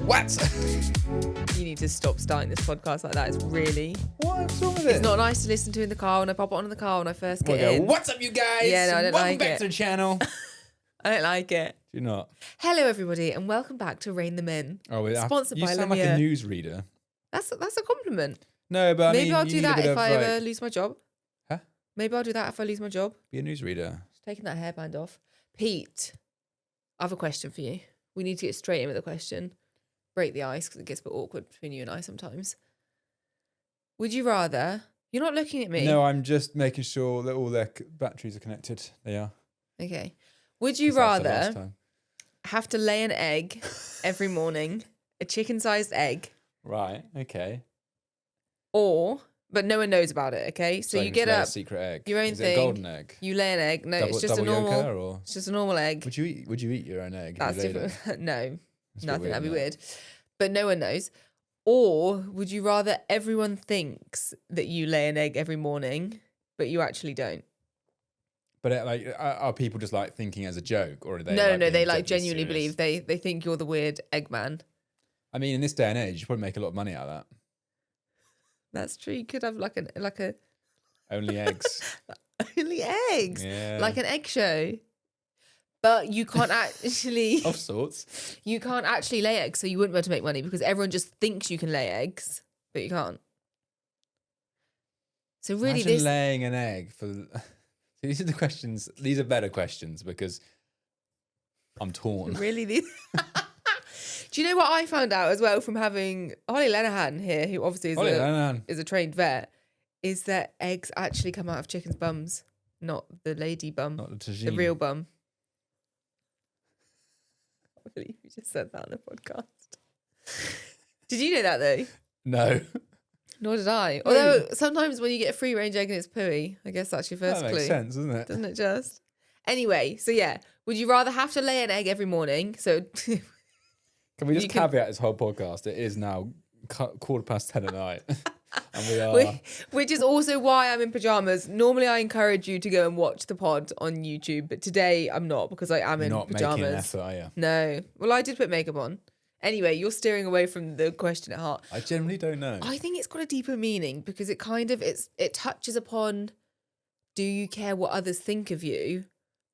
What? You need to stop starting this podcast like that. It's really... What's wrong with it? It's not nice to listen to in the car when I pop it on in the car when I first get in. What's up, you guys? Yeah, no, I don't Welcome like back it. to the channel. I don't like it. Do you not? Hello, everybody, and welcome back to Rein Them In. Oh, Sponsored you by sound like LEMIEUX. a newsreader. That's a compliment. No, but Maybe I'll you do need a that bit if of, I like, ever lose my job. Huh? Maybe I'll do that if I lose my job. Be a newsreader. Just taking that hairband off. Pete, I have a question for you. We need to get straight in with the question. Break the ice because it gets a bit awkward between you and I sometimes. Would you rather... You're not looking at me. No, I'm just making sure that all their batteries are connected. They are. Okay. Would you 'Cause that's the last rather time. have to lay an egg every morning, a chicken-sized egg, Right, okay. but no one knows about it, okay? So you get lay a up, secret egg. your own Is it thing. a golden egg? you lay an egg. No, it's just a double normal... yolker, or It's just a normal egg. would you eat your own egg? if That's you laid it? different. No, It's a bit nothing. weird, That'd be isn't it? weird. But no one knows. Or would you rather everyone thinks that you lay an egg every morning, but you actually don't? But are people just like thinking as a joke, or are they? No. They being like deadly genuinely serious? believe they think you're the weird egg man. I mean, in this day and age, you probably make a lot of money out of that. That's true. You could have like a Only eggs. only eggs, Yeah. like an egg show. But you can't actually Of sorts. you can't actually lay eggs, so you wouldn't be able to make money because everyone just thinks you can lay eggs, but you can't. So really, Imagine this laying an egg for. See, these are the questions. These are better questions because I'm torn. really these. Do you know what I found out as well from having Holly Lenahan here, who obviously is a trained vet, is that eggs actually come out of chickens' bums, not the lady bum, Not the the tagine. real bum. I believe you just said that on the podcast. Did you know that though? No. Nor did I. Although sometimes when you get a free range egg and it's pooey, I guess that's your first That clue. makes sense, doesn't it? Doesn't it just? Anyway, so yeah, would you rather have to lay an egg every morning? So Can we just You can- caveat this whole podcast? It is now 10:15 at night. And we are. which is also why I'm in pajamas. Normally I encourage you to go and watch the pod on YouTube, but today I'm not because I am in not pajamas. making an effort, are you? No. Well, I did put makeup on. Anyway, you're steering away from the question at heart. I generally don't know. I think it's got a deeper meaning because it kind of it touches upon, do you care what others think of you,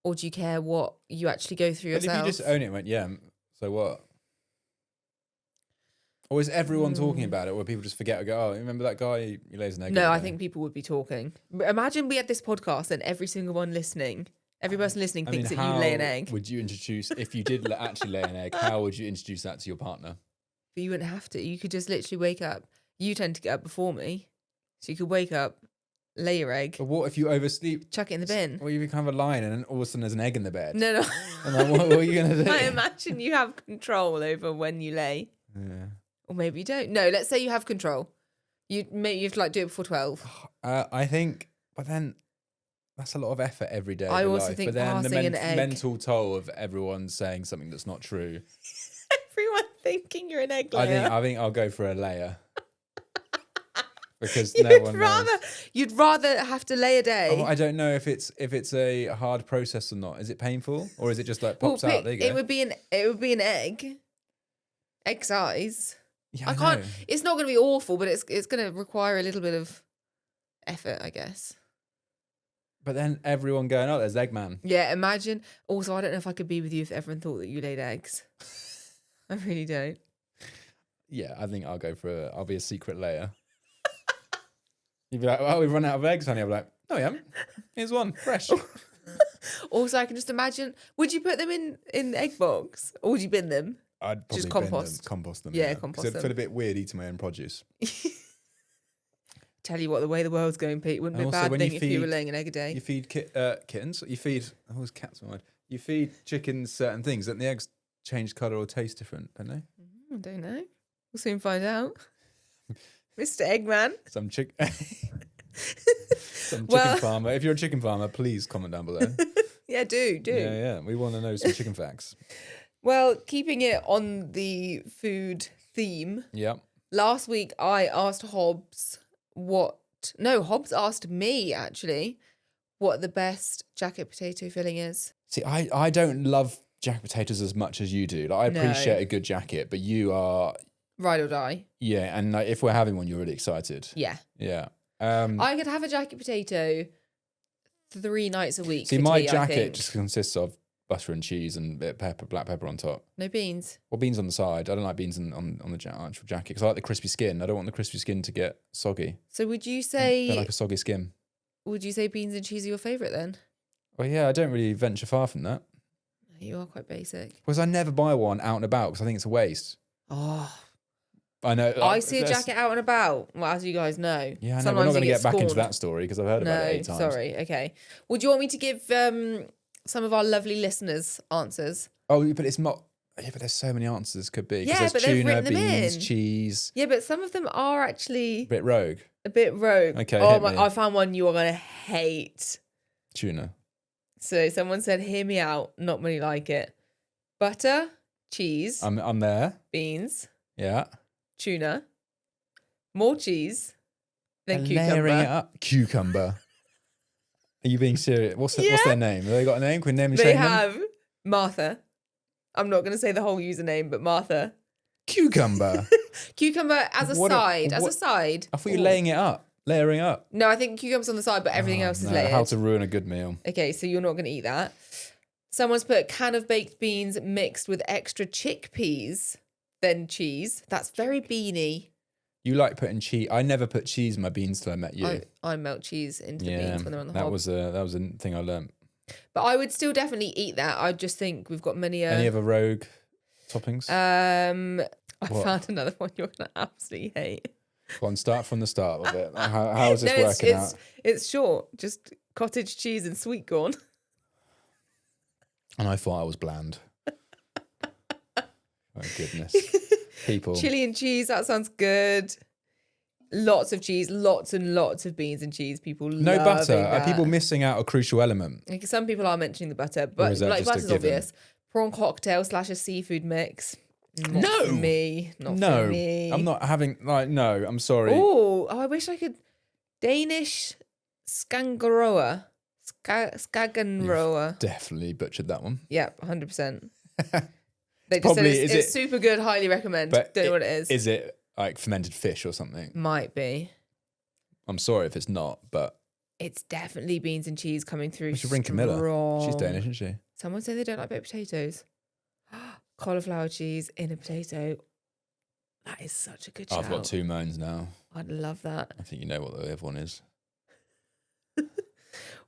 or do you care what you actually go through But yourself? if you just own it and went, yeah, so what? Or is everyone talking about it, or people just forget and go, oh, remember that guy who lays an egg? No, every I day?" think people would be talking. But imagine we had this podcast and every single one listening, every person listening I mean, thinks that you lay an how egg. would you introduce, if you did actually lay an egg, how would you introduce that to your partner? But you wouldn't have to. You could just literally wake up. You tend to get up before me. So you could wake up, lay your egg, But what if you oversleep? chuck it in the bin. Or you become a lion and then all of a sudden there's an egg in the bed? No. And like, what are you going to do? I imagine you have control over when you lay. Yeah. Or maybe you don't. No, let's say you have control. You have to like do it before 12. I think, but then that's a lot of effort every day. I of your also life. think but then the passing an egg- mental toll of everyone saying something that's not true. Everyone thinking you're an egg layer. I think I'll go for a layer. Because no one knows. You'd rather have to lay a day. Oh, I don't know if it's a hard process or not. Is it painful, or is it just like pops out? There you go. It would be an egg size. Yeah, I can't. know. It's not going to be awful, but it's going to require a little bit of effort, I guess. But then everyone going, oh, there's Eggman. Yeah, imagine. Also, I don't know if I could be with you if everyone thought that you laid eggs. I really don't. Yeah, I think I'll go for I'll be a secret layer. You'd be like, well, we've run out of eggs, honey. I'll be like, no, we haven't. Here's one, fresh. Also, I can just imagine. Would you put them in the egg box, or would you bin them? I'd probably Just bin compost. compost them. Yeah, 'Cause compost it'd them. feel a bit weird eating my own produce. Tell you what, the way the world's going, Pete, wouldn't be a And also, bad when thing you if you were feed- laying an egg a day. You feed kittens. You feed. Oh, there's cats in my mind. You feed chickens certain things, and the eggs change colour or taste different, don't they? I don't know. We'll soon find out. Mr. Eggman. Some chicken Well- farmer. If you're a chicken farmer, please comment down below. Yeah, do. Yeah. We want to know some chicken facts. Well, keeping it on the food theme, Yeah. last week I asked Hobbs Hobbs asked me actually what the best jacket potato filling is. See, I don't love jacket potatoes as much as you do. Like, I No. appreciate a good jacket, but you are, Ride or die. yeah. And like, if we're having one, you're really excited. Yeah. Yeah. I could have a jacket potato 3 nights a week. See, for my tea, I jacket think. just consists of butter and cheese and a bit of pepper, black pepper on top. No beans. Or beans on the side. I don't like beans on the actual jacket because I like the crispy skin. I don't want the crispy skin to get soggy. So would you I say like a soggy skin. beans and cheese are your favourite then? Well, yeah, I don't really venture far from that. You are quite basic. Because I never buy one out and about because I think it's a waste. Oh, I know. I see a jacket out and about. Well, as you guys know. Yeah, I know. We're not going to get back into scorned. that story because I've heard about it 8 times. Sorry. Okay. Would you want me to give some of our lovely listeners answers? Oh, but it's not. Yeah, but there's so many answers could be. 'Cause Yeah, there's but they've tuna, written them beans, in. cheese. Yeah, but some of them are actually A bit rogue. a bit rogue. Okay, Oh hit my! me. I found one you are going to hate. Tuna. So someone said, "Hear me out." Not many like it. Butter, cheese, I'm there. beans, Yeah. tuna, more cheese, then And layering it cucumber. up. Cucumber. Are you being serious? What's their name? Have they got a name? Can we name and They shame them? have Martha. I'm not going to say the whole username, but Martha. Cucumber. Cucumber as a side. As a side. I thought you were laying it up. Layering up. No, I think cucumber's on the side, but everything else is No, layered. how to ruin a good meal. Okay, so you're not going to eat that. Someone's put can of baked beans mixed with extra chickpeas, then cheese. That's very beany. You like putting cheese. I never put cheese in my beans till I met you. I melt cheese into the yeah, beans when they're on the that hob. was a thing I learnt. But I would still definitely eat that. I just think we've got many. Any other rogue toppings? I What? found another one you're going to absolutely hate. Go on, start from the start of it. How is this No, working out? It's short. Just cottage cheese and sweet corn. And I thought I was bland. Oh, goodness. People. Chili and cheese, that sounds good. Lots of cheese, lots and lots of beans and cheese. People No loving butter. that. Are people missing out a crucial element? Like, some people are mentioning the butter, Or but is that like just a butter's given? obvious. Prawn cocktail / a seafood mix. Not No. for me. Not No, for me. I'm not having, no, I'm sorry. Oh, I wish I could. Danish skangaroa. Skagenroa. Definitely butchered that one. Yep, 100%. They just said Probably- it's, is it's it- super good, highly recommend. But Don't know what it is. Is it like fermented fish or something? Might be. I'm sorry if it's not, but It's definitely beans and cheese coming through. we should ring Camilla. She's strong. Danish, isn't she? Someone said they don't like baked potatoes. Cauliflower cheese in a potato. That is such a good shout. I've got 2 moans now. I'd love that. I think you know what the other one is.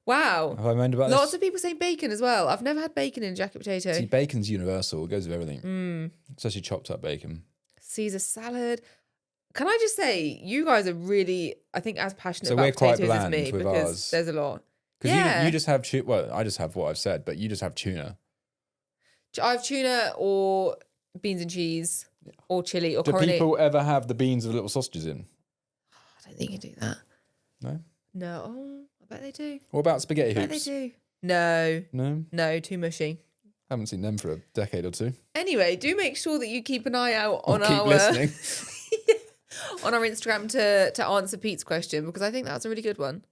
Wow. Have I moaned about Lots this? of people say bacon as well. I've never had bacon in jacket potato. See, bacon's universal. It goes with everything. Mm. Especially chopped up bacon. Caesar salad. Can I just say, you guys are really, I think, as passionate So about we're quite potatoes as bland me with because ours. there's a lot. Because Yeah. you just have well, I just have what I've said, but you just have tuna. I have tuna or beans and cheese or chili or Do corned. people ever have the beans with little sausages in? I don't think you do that. No? No. Oh, I bet they do. What about spaghetti I bet they hoops? do. No. No? No, too mushy. Haven't seen them for a decade or two. Anyway, do make sure that you keep an eye out on Keep our listening. on our Instagram to answer Pete's question, because I think that's a really good one.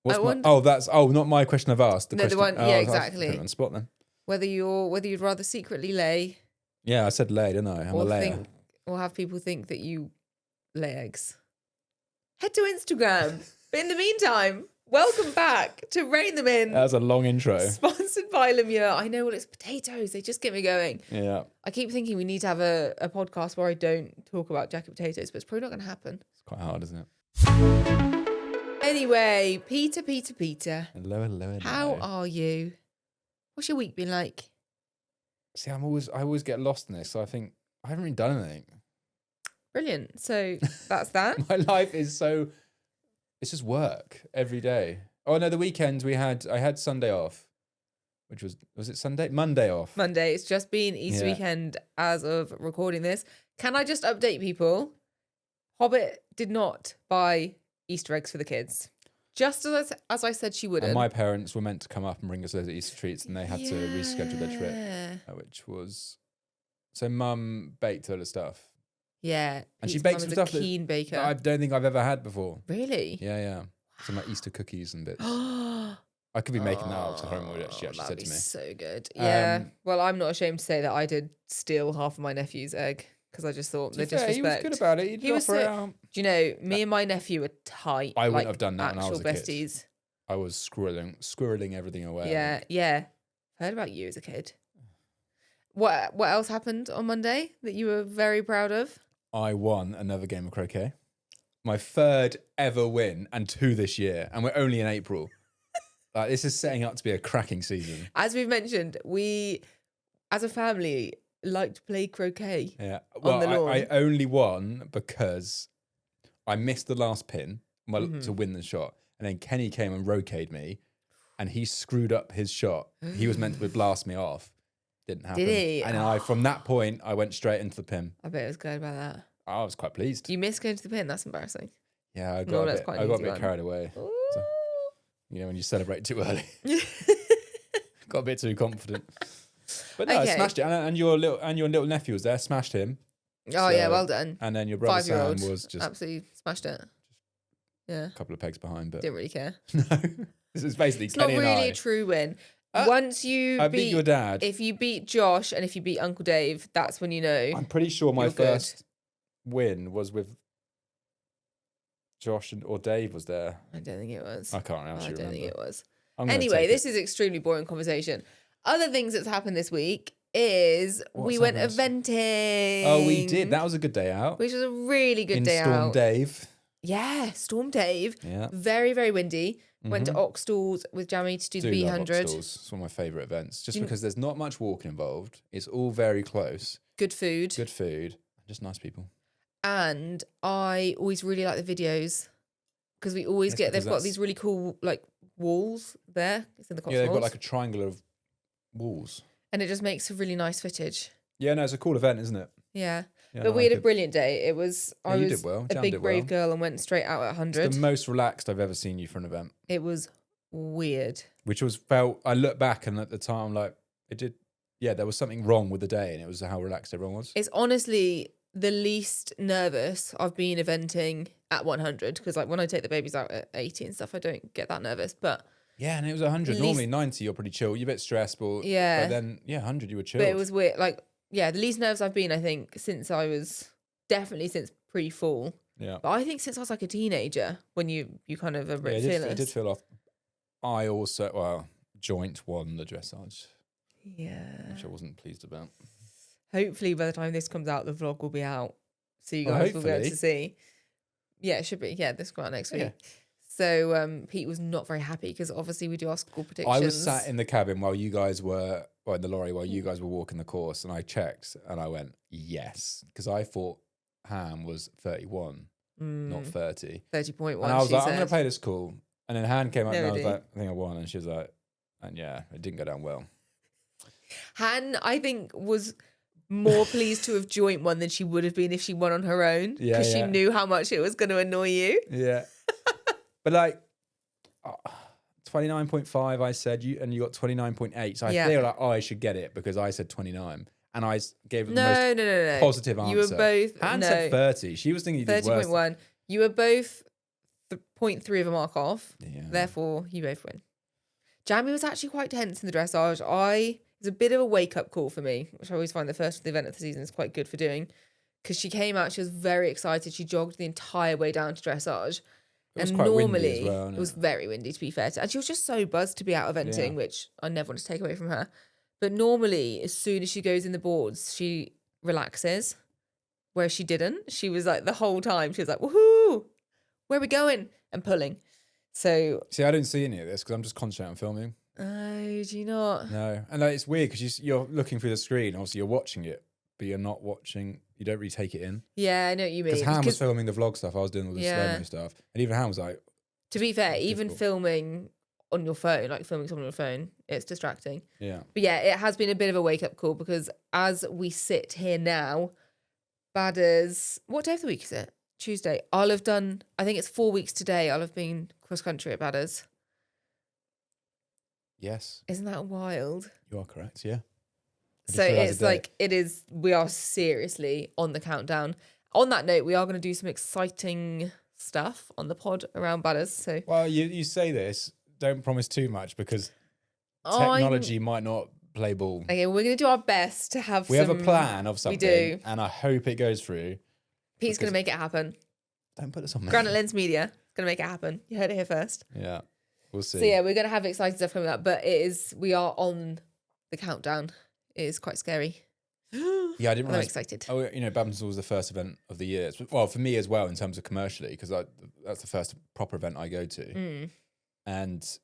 What's I my, wonder- not my question I've asked. No, the one- yeah, exactly. Put it on the spot then. Whether you'd rather secretly lay Yeah, I said lay, didn't I? I'm a or layer. or have people think that you lay eggs. Head to Instagram. But in the meantime, welcome back to Rein Them In. That was a long intro. Sponsored by LEMIEUX. I know, well, it's potatoes. They just get me going. Yeah. I keep thinking we need to have a podcast where I don't talk about jacket potatoes, but it's probably not going to happen. It's quite hard, isn't it? Anyway, Peter. Hello, hello, hello. How are you? What's your week been like? See, I always get lost in this, so I think I haven't really done anything. Brilliant. So that's that. My life is it's just work every day. Oh no, the weekend I had Sunday off, which was it Sunday? Monday off. Monday. It's just been Easter Yeah. weekend as of recording this. Can I just update people? Hobbit did not buy Easter eggs for the kids. Just as I said she wouldn't. And my parents were meant to come up and bring us loads of Easter treats, and they had to reschedule their trip, Yeah. which was so. Mum baked a lot of stuff. Yeah. And she Pete's bakes mum some is stuff a that- keen baker. that I don't think I've ever had before. Really? Yeah. Some like Easter cookies and bits. I could be making that up. So I don't remember what she actually That'd said be to me. so good. Yeah. Well, I'm not ashamed to say that I did steal half of my nephew's egg because I just thought the disrespect. He was good about it. He'd offer it out. Do you know, me and my nephew are tight. I wouldn't have done that when I was a besties. kid. I was squirreling everything away. Yeah. Heard about you as a kid. What else happened on Monday that you were very proud of? I won another game of croquet. My 3rd ever win, and 2 this year. And we're only in April. This is setting up to be a cracking season. As we've mentioned, we, as a family, like to play croquet. Yeah. Well, on the lawn. I only won because I missed the last pin to win the shot. And then Kenny came and roquet'd me, and he screwed up his shot. He was meant to blast me off. Didn't happen. Did he? And from that point, I went straight into the pin. I bet it was good about that. I was quite pleased. You missed going to the pin. That's embarrassing. Yeah, I got a bit carried away. So, when you celebrate too early. Got a bit too confident. But no, I smashed it. And your little nephew was there, smashed him. Oh, yeah, well done. And then your brother Sam was just absolutely smashed it. Yeah. A couple of pegs behind, but didn't really care. No. This is basically it's Kenny not really and I. a true win. Once you beat your dad. If you beat Josh and if you beat Uncle Dave, that's when you know. I'm pretty sure my first win was with Josh or Dave was there. I don't think it was. I can't actually remember. I don't think it was. Anyway, this is extremely boring conversation. Other things that's happened this week is we went eventing. Oh, we did. That was a good day out. Which was a really good day out. In Storm Dave. Yeah, Storm Dave. Yeah. Very, very windy. Went to Oxtalls with Jamie to do the B100. It's one of my favourite events. Just because there's not much walking involved. It's all very close. Good food. Just nice people. And I always really like the videos because we always they've got these really cool like walls there. It's in the Cotswolds. Yeah, they've got like a triangle of walls. And it just makes a really nice footage. Yeah, no, it's a cool event, isn't it? Yeah. But we had a brilliant day. It was, I was a big brave girl and went straight out at 100. It's the most relaxed I've ever seen you for an event. It was weird. I look back and at the time, like, there was something wrong with the day and it was how relaxed everyone was. It's honestly the least nervous I've been eventing at 100 because like when I take the babies out at 80 and stuff, I don't get that nervous, but... Yeah, and it was 100. Normally 90, you're pretty chill. You're a bit stressed, but but then 100, you were chill. But it was weird. Like, yeah, the least nervous I've been, I think, since pre-fall. Yeah. But I think since I was like a teenager, when you kind of are a bit fearless. It did feel off. I also, joint won the dressage. Yeah. Which I wasn't pleased about. Hopefully by the time this comes out, the vlog will be out. So you guys will be able to see. Yeah, it should be. Yeah, this will come out next week. Yeah. So Pete was not very happy because obviously we do our school predictions. I was sat in the cabin while you guys were, in the lorry while you guys were walking the course, and I checked and I went, yes. Because I thought Han was 31, not 30. 30.1. And I was like, I'm going to play this cool. And then Han came up and I was like, I think I won. And she was like, and yeah, it didn't go down well. Han, I think, was more pleased to have joint won than she would have been if she won on her own. Because she knew how much it was going to annoy you. Yeah. But like 29.5, I said, and you got 29.8. So I feel like I should get it because I said 29. And I gave it the most positive answer. You were both... Han said 30. She was thinking you did worse. 30.1. You were both 0.3 of a mark off. Yeah. Therefore, you both win. Jamie was actually quite tense in the dressage. It was a bit of a wake-up call for me, which I always find the first event of the season is quite good for doing. Because she came out, she was very excited. She jogged the entire way down to dressage. It was quite windy as well, it was very windy, to be fair. And she was just so buzzed to be out eventing, which I never want to take away from her. But normally, as soon as she goes in the boards, she relaxes, where she didn't. She was like, the whole time, she was like, woohoo, where are we going? And pulling. So... See, I didn't see any of this because I'm just concentrating on filming. Oh, do you not? No. And like, it's weird because you're looking through the screen, obviously you're watching it, but you're not watching... You don't really take it in. Yeah, I know what you mean. Because Han was filming the vlog stuff. I was doing all the slow-mo stuff. And even Han was like... To be fair, even filming on your phone, like filming someone on your phone, it's distracting. Yeah. But yeah, it has been a bit of a wake-up call because as we sit here now, Badders... What day of the week is it? Tuesday. I'll have done... I think it's 4 weeks today. I'll have been cross-country at Badders. Yes. Isn't that wild? You are correct, yeah. So it's like, we are seriously on the countdown. On that note, we are going to do some exciting stuff on the pod around Badders. So, well, you say this don't promise too much because I'm- technology might not play ball. Okay, we're going to do our best to have We have a plan of something. do. And I hope it goes through. Pete's going to make it happen. Don't put this on me. Granite Lens Media is going to make it happen. You heard it here first. Yeah. We'll see. So yeah, we're going to have exciting stuff coming up, but we are on the countdown. It is quite scary. Yeah, I didn't I'm realize. excited. Oh, badminton was the first event of the year. Well, for me as well, in terms of commercially, because that's the first proper event I go to. And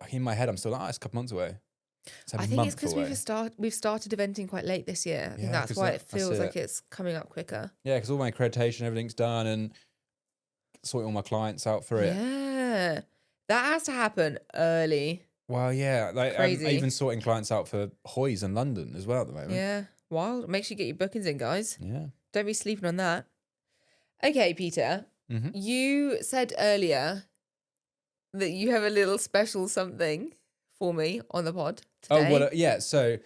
in my head, I'm still like, it's a couple months away. I think it's because we've started eventing quite late this year. I think that's why it feels like it's coming up quicker. Yeah, because all my accreditation, everything's done, and sorting all my clients out for it. Yeah, that has to happen early. Well, yeah, like I'm Crazy. even sorting clients out for Hoy's in London as well at the moment. Yeah, wild. Make sure you get your bookings in, guys. Yeah. Don't be sleeping on that. Okay, Peter, you said earlier that you have a little special something for me on the pod today. Oh, well, yeah. So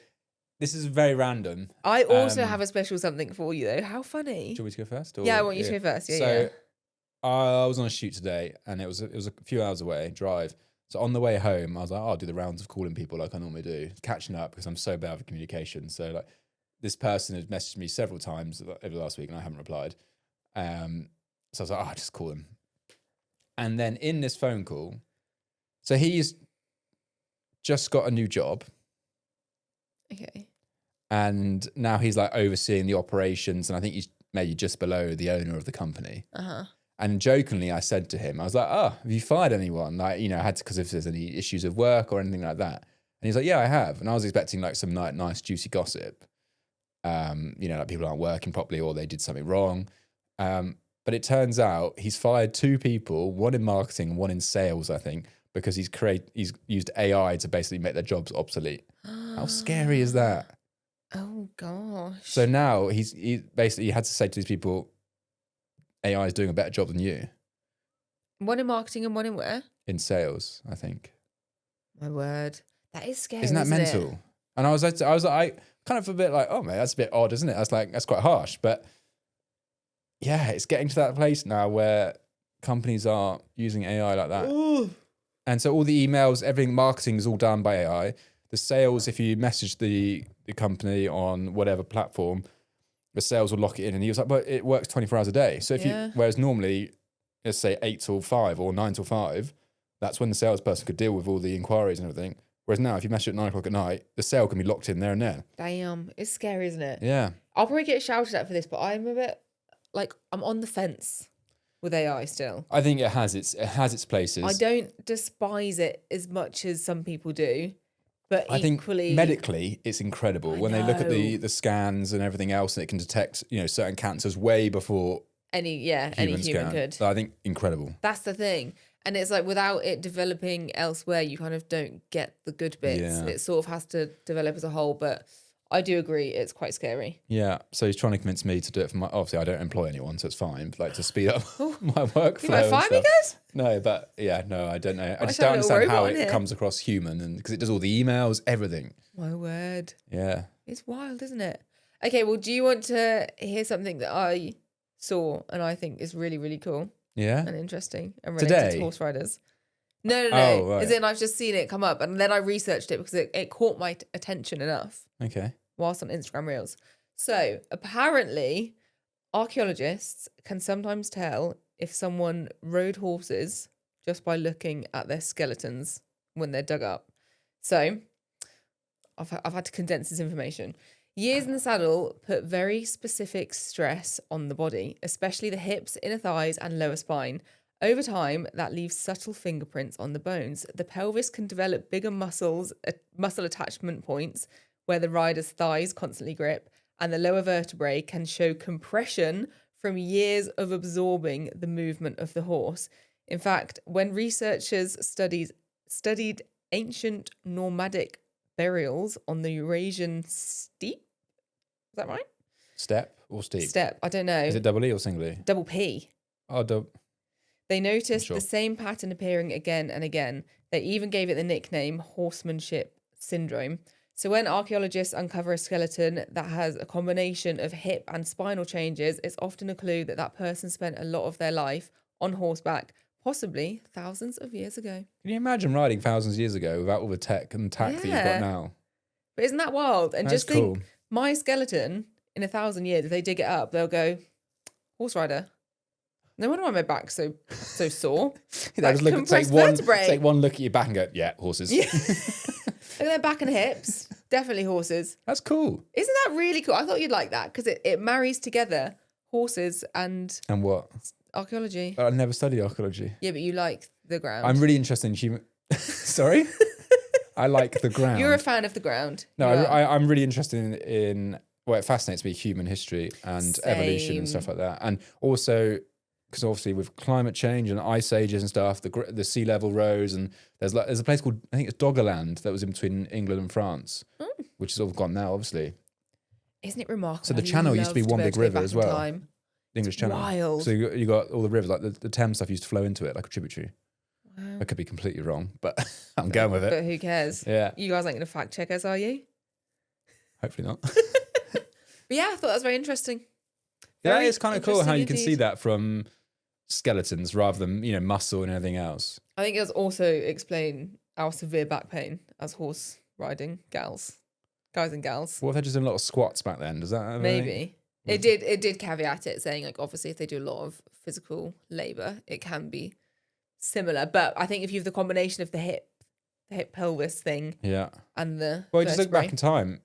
this is very random. I also have a special something for you, though. How funny. Do you want me to go first? Yeah, I want you to go first. Yeah, so I was on a shoot today, and it was a few hours away drive. So on the way home, I was like, I'll do the rounds of calling people like I normally do, catching up because I'm so bad with communication. So like this person had messaged me several times over the last week and I haven't replied. So I was like, I'll just call him. And then in this phone call, so he's just got a new job. Okay. And now he's like overseeing the operations, and I think he's maybe just below the owner of the company. And jokingly, I said to him, I was like, oh, have you fired anyone? Like, I had to, because if there's any issues of work or anything like that. And he's like, yeah, I have. And I was expecting like some nice, juicy gossip. Like people aren't working properly or they did something wrong. But it turns out he's fired 2 people, one in marketing and one in sales, I think, because he's used AI to basically make their jobs obsolete. How scary is that? Oh, gosh. So now he basically had to say to these people, AI is doing a better job than you. One in marketing and one in where? In sales, I think. My word. That is scary. Isn't that mental? It? And I was like, kind of a bit like, oh man, that's a bit odd, isn't it? That's quite harsh. But yeah, it's getting to that place now where companies are using AI like that. Ooh. And so all the emails, everything, marketing is all done by AI. The sales, if you message the company on whatever platform, the sales will lock it in. And he was like, but it works 24 hours a day. So whereas normally, let's say 8 till 5 or 9 till 5, that's when the salesperson could deal with all the inquiries and everything. Whereas now, if you message at 9 o'clock at night, the sale can be locked in there and then. Damn. It's scary, isn't it? Yeah. I'll probably get shouted at for this, but I'm a bit I'm on the fence with AI still. I think it has its places. I don't despise it as much as some people do. But I equally, think medically, it's incredible when they look at the scans and everything else, and it can detect certain cancers way before any human could. So I think incredible. That's the thing, and it's like without it developing elsewhere, you kind of don't get the good bits. Yeah. It sort of has to develop as a whole. But I do agree, it's quite scary. Yeah. So he's trying to convince me to do it for my. Obviously, I don't employ anyone, so it's fine. But like to speed up my workflow. You might fire me, guys? No, but no, I don't know. I just don't understand how it comes across human, and because it does all the emails, everything. My word. Yeah. It's wild, isn't it? Okay, well, do you want to hear something that I saw and I think is really, really cool? Yeah. And interesting and related to horse riders. No. Oh, right. As in, I've just seen it come up and then I researched it because it caught my attention enough. Okay. Whilst on Instagram Reels. So, apparently, archaeologists can sometimes tell if someone rode horses just by looking at their skeletons when they're dug up. So, I've had to condense this information. Years in the saddle put very specific stress on the body, especially the hips, inner thighs, and lower spine. Over time, that leaves subtle fingerprints on the bones. The pelvis can develop bigger muscle attachment points where the rider's thighs constantly grip, and the lower vertebrae can show compression from years of absorbing the movement of the horse. In fact, when researchers studied ancient nomadic burials on the Eurasian steppe, is that right? Step or steep? Steppe, I don't know. Is it double E or single E? Double P. Oh, double. They noticed the same pattern appearing again and again. They even gave it the nickname horsemanship syndrome. So when archaeologists uncover a skeleton that has a combination of hip and spinal changes, it's often a clue that that person spent a lot of their life on horseback, possibly thousands of years ago. Can you imagine riding thousands of years ago without all the tech and tack that you've got Yeah. now? But isn't that wild? And That's just think, cool. my skeleton in 1,000 years, if they dig it up, they'll go, horse rider. No wonder why my back's so sore. They'll just compressed vertebrae. take one look at your back and go, yeah, horses. Yeah. Look at their back and hips. Definitely horses. That's cool. Isn't that really cool? I thought you'd like that because it marries together horses and And what? archaeology. I never studied archaeology. Yeah, but you like the ground. I'm really interested in human... Sorry? I like the ground. You're a fan of the ground. No, You are. I'm really interested in... Well, it fascinates me, human history and evolution and stuff like that. And also... Because obviously with climate change and ice ages and stuff, the sea level rose, and there's a place called, I think it's Doggerland, that was in between England and France, which is all gone now, obviously. Isn't it remarkable? So the I channel used to be love one able big go river back as in well. time. The English Channel. Wild. So you got all the rivers, like the Thames stuff used to flow into it like a tributary. Wow. I could be completely wrong, but I'm going with it. But who cares? Yeah. You guys ain't going to fact check us, are you? Hopefully not. But yeah, I thought that was very interesting. Yeah, Very it's kind of cool how interesting you can see indeed. that from skeletons rather than, muscle and everything else. I think it does also explain our severe back pain as horse riding guys and gals. What if they're just doing a lot of squats back then? Does that have anything? Maybe. It did caveat it, saying like obviously if they do a lot of physical labour, it can be similar. But I think if you have the combination of the hip pelvis thing Yeah. and the Well, just look vertebrae. back in time.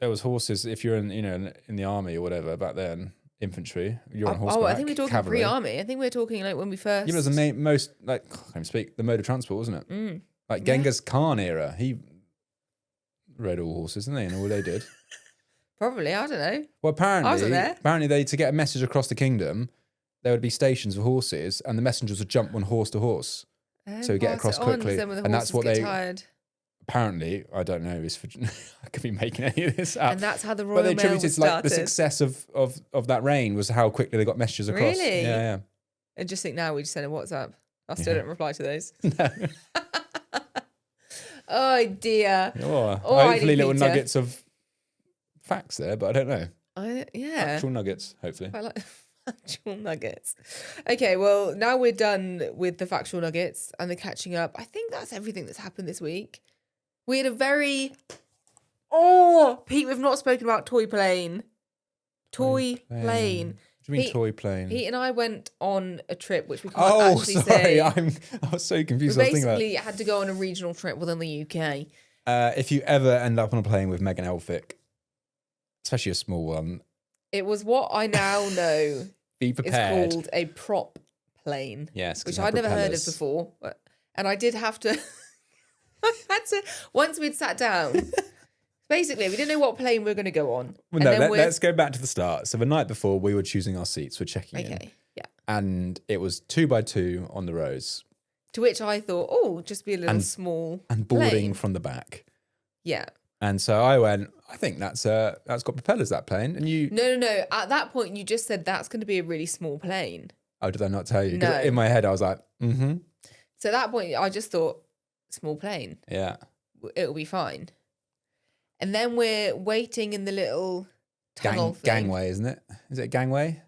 There was horses. If you're in the army or whatever back then, infantry, you're on horseback. I think we're talking cavalry. pre-army. I think we're talking like when we first. Yeah, it was the most like I can't even speak the mode of transport, wasn't it? Like Yeah. Genghis Khan era, he rode all horses, didn't they? And all they did. Probably, I don't know. Well, I wasn't there. apparently they to get a message across the kingdom, there would be stations of horses, and the messengers would jump on horse to horse. So get pass across it on, quickly, then when the and that's horses what get they- tired. Apparently, I don't know. I could be making any of this up. And that's how the But Royal they Mail attributed was to like started. the success of that reign was how quickly they got messages across. Really? Yeah, And just think now we just send a WhatsApp. I still don't reply to those. yeah. Oh dear. Oh, Alrighty, hopefully little Peter. nuggets of facts there, but I don't know. Yeah. Actual nuggets, hopefully. I like factual nuggets. Okay, well, now we're done with the factual nuggets and the catching up. I think that's everything that's happened this week. We had a very... Oh, Pete, we've not spoken about toy plane. Toy plane. What do you mean Pete- toy plane? Pete and I went on a trip, which we can't Oh, actually sorry. say. I was so We confused. I was thinking about basically had to go on a regional trip within the UK. if you ever end up on a plane with Megan Elphick, especially a small one, It was what I now know be is prepared. called a prop plane. Yes, 'cause Which it had I'd never heard of propellers. before. And I did have to... I had to... Once we'd sat down... Basically, we didn't know what plane we were going to go on. Well, And no, then let's go back to the start. So the night before, we were choosing our seats. We're checking in. Okay, yeah. And it was 2 by 2 on the rows To which I thought, oh, just be a little small and boarding plane. from the back. Yeah. And so I went, I think that's got propellers, that plane. And you, No. At that point, you just said that's going to be a really small plane. oh, did I not tell you? 'Cause No. in my head, I was like, mm-hmm. So at that point, I just thought, small plane. Yeah. It'll be fine. And then we're waiting in the little tunnel thing. Gangway, isn't it? Is it a gangway?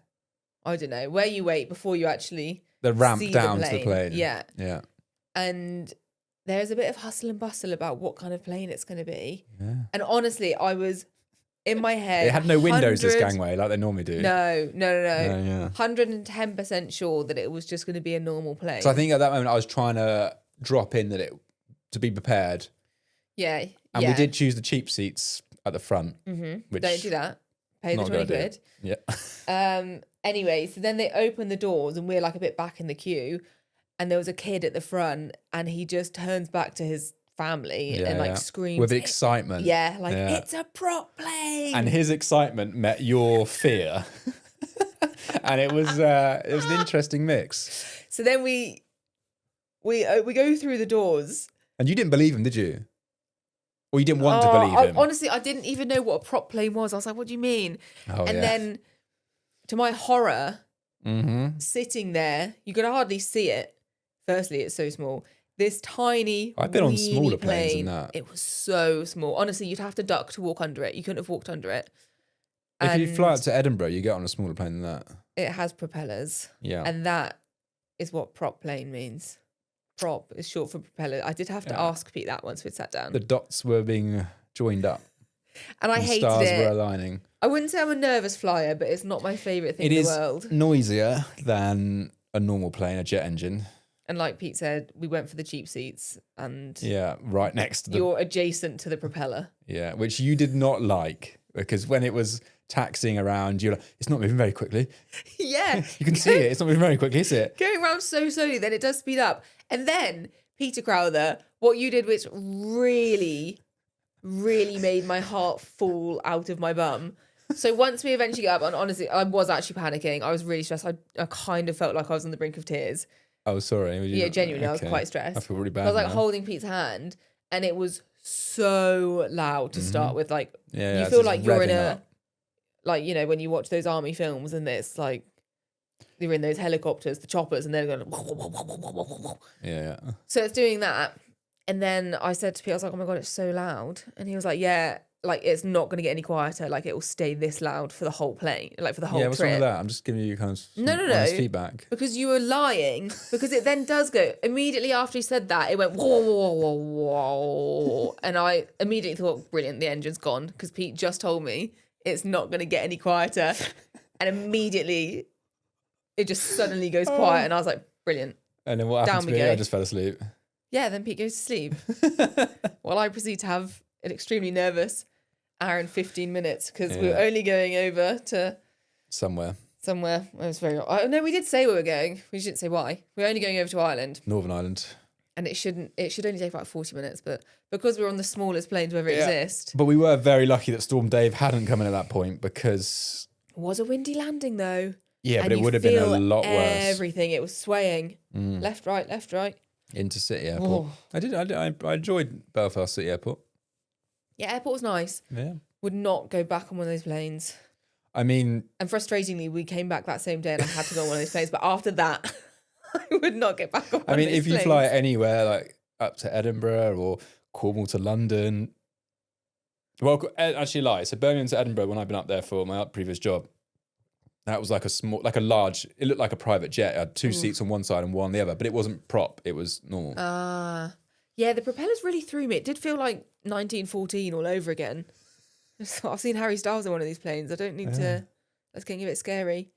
I don't know, where you wait before you actually The ramp see down the to the plane. Yeah. Yeah. And there's a bit of hustle and bustle about what kind of plane it's going to be. Yeah. And honestly, I was in my head. It had no windows, this 100 gangway, like they normally do. No. Yeah. 110% sure that it was just going to be a normal plane. So I think at that moment I was trying to drop in to be prepared. Yeah. And we did choose the cheap seats at the front. Mm-hmm. Which Don't do that. Pay the not a 20 good idea. quid. Yeah. Anyway, so then they open the doors and we're like a bit back in the queue. And there was a kid at the front and he just turns back to his family and like screams. with excitement. Yeah, like, it's a prop plane. And his excitement met your fear. And it was an interesting mix. So then we go through the doors. And you didn't believe him, did you? Or you didn't want to believe him? Honestly, I didn't even know what a prop plane was. I was like, what do you mean? Oh, and yeah. then, to my horror, Mm-hmm. sitting there, you could hardly see it. Firstly, it's so small. This tiny, I've been on weeny smaller plane, planes than that. It was so small. Honestly, you'd have to duck to walk under it. You couldn't have walked under it. If you And fly out to Edinburgh, you get on a smaller plane than that. it has propellers. Yeah. And that is what prop plane means. Prop is short for propeller. I did have to ask Pete that once we sat down. The dots were being joined up. And I hated stars it. were aligning. I wouldn't say I'm a nervous flyer, but it's not my favourite thing in the world. It is noisier than a normal plane, a jet engine. And like Pete said, we went for the cheap seats and right next to you're adjacent to the propeller. Yeah, which you did not like because when it was taxiing around, you're like, it's not moving very quickly. Yeah. You can see it. It's not moving very quickly, is it? Going around so slowly, then it does speed up. And then, Peter Crowther, what you did, which really, really made my heart fall out of my bum. So once we eventually got up, and honestly, I was actually panicking. I was really stressed. I kind of felt like I was on the brink of tears. Oh, sorry. Yeah, genuinely, okay. I was quite stressed. I feel really bad. I was like holding Pete's hand, and it was so loud to start with. Like, you feel like you're in a, like, you know, when you watch those army films and it's like, you're in those helicopters, the choppers, and they're going, yeah. So it's doing that. And then I said to Pete, I was like, oh my God, it's so loud. And he was like, yeah, like it's not going to get any quieter. Like it will stay this loud for the whole plane, like for the whole trip. Yeah, what's wrong with that? I'm just giving you kind of honest feedback. Because you were lying. Because it then does go, immediately after he said that, it went, whoa, whoa, whoa, whoa. And I immediately thought, brilliant, the engine's gone. Because Pete just told me it's not going to get any quieter. And immediately it just suddenly goes quiet. And I was like, brilliant. And then what happened to me? I just fell asleep. Yeah, then Pete goes to sleep. While I proceed to have an extremely nervous hour and 15 minutes because we were only going over to somewhere. It was very. No, we did say we were going. We didn't say why. We were only going over to Ireland, Northern Ireland, and it should only take about 40 minutes. But because we're on the smallest planes to ever exist, but we were very lucky that Storm Dave hadn't come in at that point because it was a windy landing though. Yeah, but it would have been a lot worse. Everything, it was swaying left, right. Into City Airport. I enjoyed Belfast City Airport. Yeah, airport was nice. Yeah. Would not go back on one of those planes. I mean... And frustratingly, we came back that same day and I had to go on one of those planes. But after that, I would not get back on one of those planes. I mean, if you fly anywhere, like up to Edinburgh or Cornwall to London... Well, actually lie. So Birmingham to Edinburgh, when I've been up there for my previous job, that was like a large... It looked like a private jet. It had two seats on one side and one on the other. But it wasn't prop. It was normal. Yeah, the propellers really threw me. It did feel like 1914 all over again. I've seen Harry Styles in one of these planes. I don't need to... That's getting a bit scary.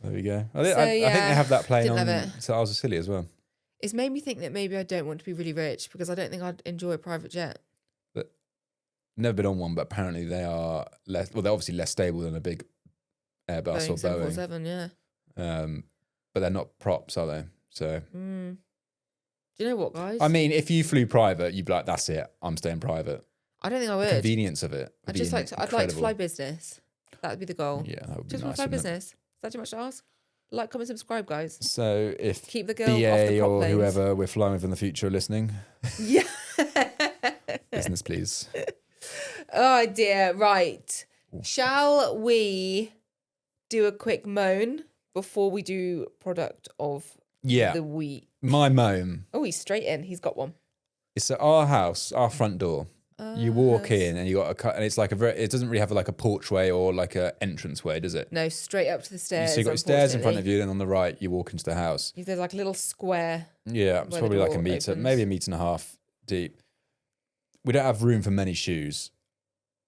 There we go. I think they have that plane on to Isles of Scilly as well. It's made me think that maybe I don't want to be really rich because I don't think I'd enjoy a private jet. But never been on one, but apparently they are less... Well, they're obviously less stable than a big Airbus or Boeing. 747, yeah. But they're not props, are they? So... Do you know what, guys? I mean, if you flew private, you'd be like, that's it. I'm staying private. I don't think I would. The convenience of it. I'd like to fly business. That would be the goal. Yeah, that would be nice. Just want to fly business. Is that too much to ask? Like, comment, subscribe, guys. So if keep the girl BA off the prop or planes. whoever we're flying with in the future are listening, yeah, business, please. Oh dear. Right. Shall we do a quick moan before we do product of the week? My moan. Oh, he's straight in. He's got one. It's at our house, our front door. You walk in and you got a cut, and it's like it doesn't really have like a porchway or like a entranceway, does it? No, straight up to the stairs. So you've got stairs in front of you, then on the right you walk into the house. There's like a little square. Yeah, it's probably like a meter, maybe a meter and a half deep. We don't have room for many shoes,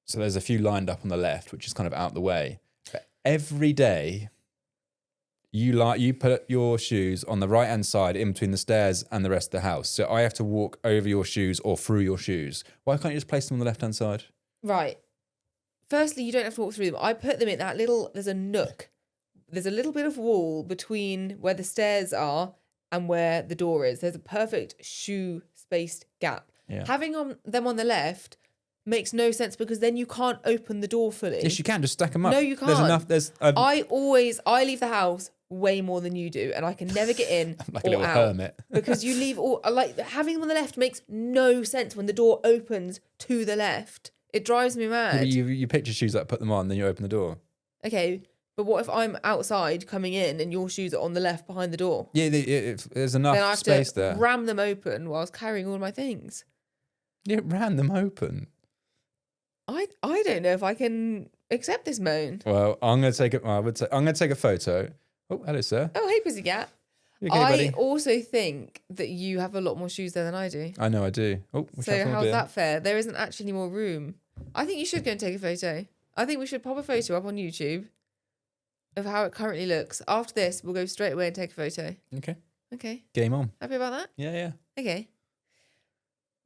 so there's a few lined up on the left, which is kind of out the way. But every day, you put your shoes on the right hand side in between the stairs and the rest of the house. So I have to walk over your shoes or through your shoes. Why can't you just place them on the left hand side? Right. Firstly, you don't have to walk through them. I put them in that little, there's a nook. There's a little bit of wall between where the stairs are and where the door is. There's a perfect shoe spaced gap. Yeah. Having them on the left makes no sense because then you can't open the door fully. Yes, you can. Just stack them up. No, you can't. There's enough. I leave the house way more than you do, and I can never get in like or a little out hermit. because you leave all like having them on the left makes no sense when the door opens to the left. It drives me mad. You pick your shoes up, put them on, then you open the door. Okay, but what if I'm outside coming in and your shoes are on the left behind the door? Yeah, there's enough then I have space to there. Ram them open whilst carrying all my things. You ran them open. I don't know if I can accept this moan. Well, I'm gonna take it. I'm gonna take a photo. Oh, hello, sir. Oh, hey, pussycat. You okay, I buddy? also think that you have a lot more shoes there than I do. I know I do. Oh, So how's that fair? There isn't actually any more room. I think you should go and take a photo. I think we should pop a photo up on YouTube of how it currently looks. After this, we'll go straight away and take a photo. Okay. Okay. Game on. Happy about that? Yeah. Okay.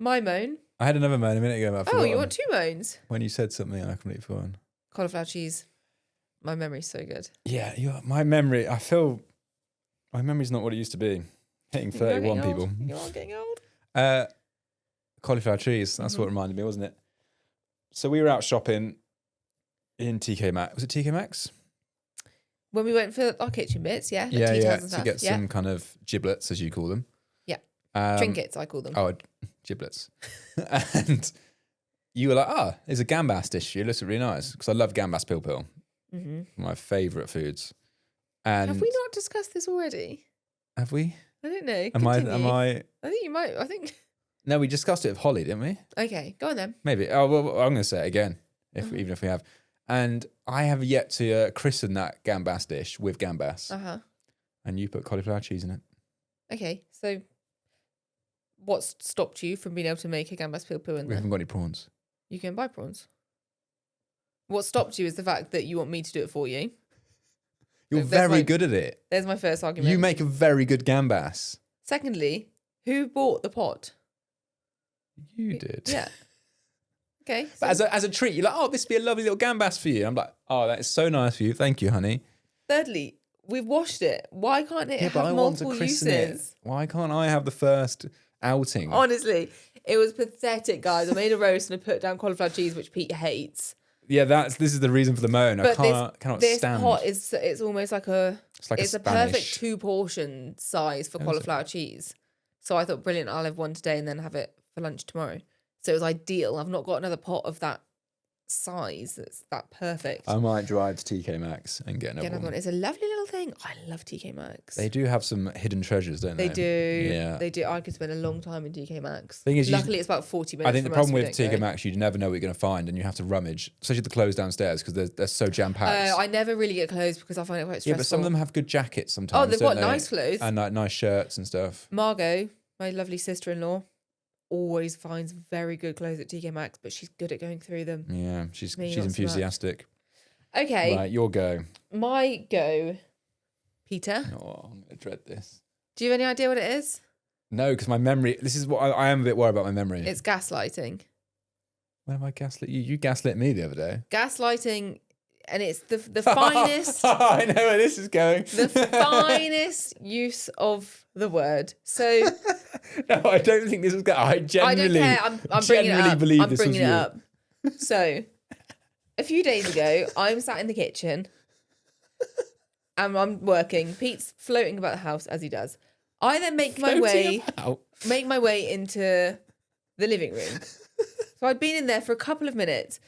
My moan. I had another moan a minute ago. But I Oh, forgot you want 2 moans? when you said something and I completely forgot. Cauliflower cheese. My memory's so good. Yeah, my memory. I feel my memory's not what it used to be. Hitting 31, people. You are getting old. Cauliflower cheese. That's what reminded me, wasn't it? So we were out shopping in TK Maxx. Was it TK Maxx? When we went for our kitchen bits, yeah. Yeah, tea towels and to stuff. get some kind of giblets, as you call them. Yeah. Trinkets, I call them. Oh, giblets. And you were like, it's a gambas dish. It looks really nice. Because I love gambas pil. My favourite foods. And have we not discussed this already? Have we? I don't know. Am I? I think you might. I think. No, we discussed it with Holly, didn't we? Okay, go on then. Maybe. Oh, well, I'm going to say it again, even if we have. And I have yet to christen that gambas dish with gambas. And you put cauliflower cheese in it. Okay, so what's stopped you from being able to make a gambas pil in there? We haven't got any prawns. You can buy prawns. What stopped you is the fact that you want me to do it for you. You're very good at it. There's my first argument. You make a very good gambas. Secondly, who bought the pot? You did. Yeah. Okay. But as a treat, you're like, this would be a lovely little gambas for you. I'm like, that is so nice for you. Thank you, honey. Thirdly, we've washed it. Why can't it have multiple uses? Why can't I have the first outing? Honestly, it was pathetic, guys. I made a roast and I put down cauliflower cheese, which Pete hates. Yeah, this is the reason for the moan. But I cannot this stand. pot it's almost like it's a perfect 2-portion size for cauliflower cheese. So I thought, brilliant, I'll have one today and then have it for lunch tomorrow. So it was ideal. I've not got another pot of that size that's that perfect. I might drive to TK Maxx and get another one. It's a lovely little thing. I love TK Maxx. They do have some hidden treasures, don't they? They do. Yeah. They do. I could spend a long time in TK Maxx. Thing is, luckily, it's about 40 minutes. I think the problem with TK Maxx, you never know what you're going to find, and you have to rummage, especially the clothes downstairs because they're so jam packed. I never really get clothes because I find it quite stressful. Yeah, but some of them have good jackets sometimes. Oh, they've got nice clothes and like nice shirts and stuff. Margot, my lovely sister-in-law, always finds very good clothes at TK Maxx, but she's good at going through them. Yeah, she's enthusiastic. Okay. Right, your go. My go. Peter? Oh, I'm going to dread this. Do you have any idea what it is? No, because my memory, this is what I am a bit worried about my memory. It's gaslighting. When have I gaslit you? You gaslit me the other day. Gaslighting, and it's the finest. I know where this is going. The finest use of the word. So. No, I don't think this was good. I genuinely, I don't care. I'm bringing it up. believe I'm this bringing was it you. up. So, a few days ago, I'm sat in the kitchen and I'm working. Pete's floating about the house as he does. I then make my way into the living room. So I'd been in there for a couple of minutes.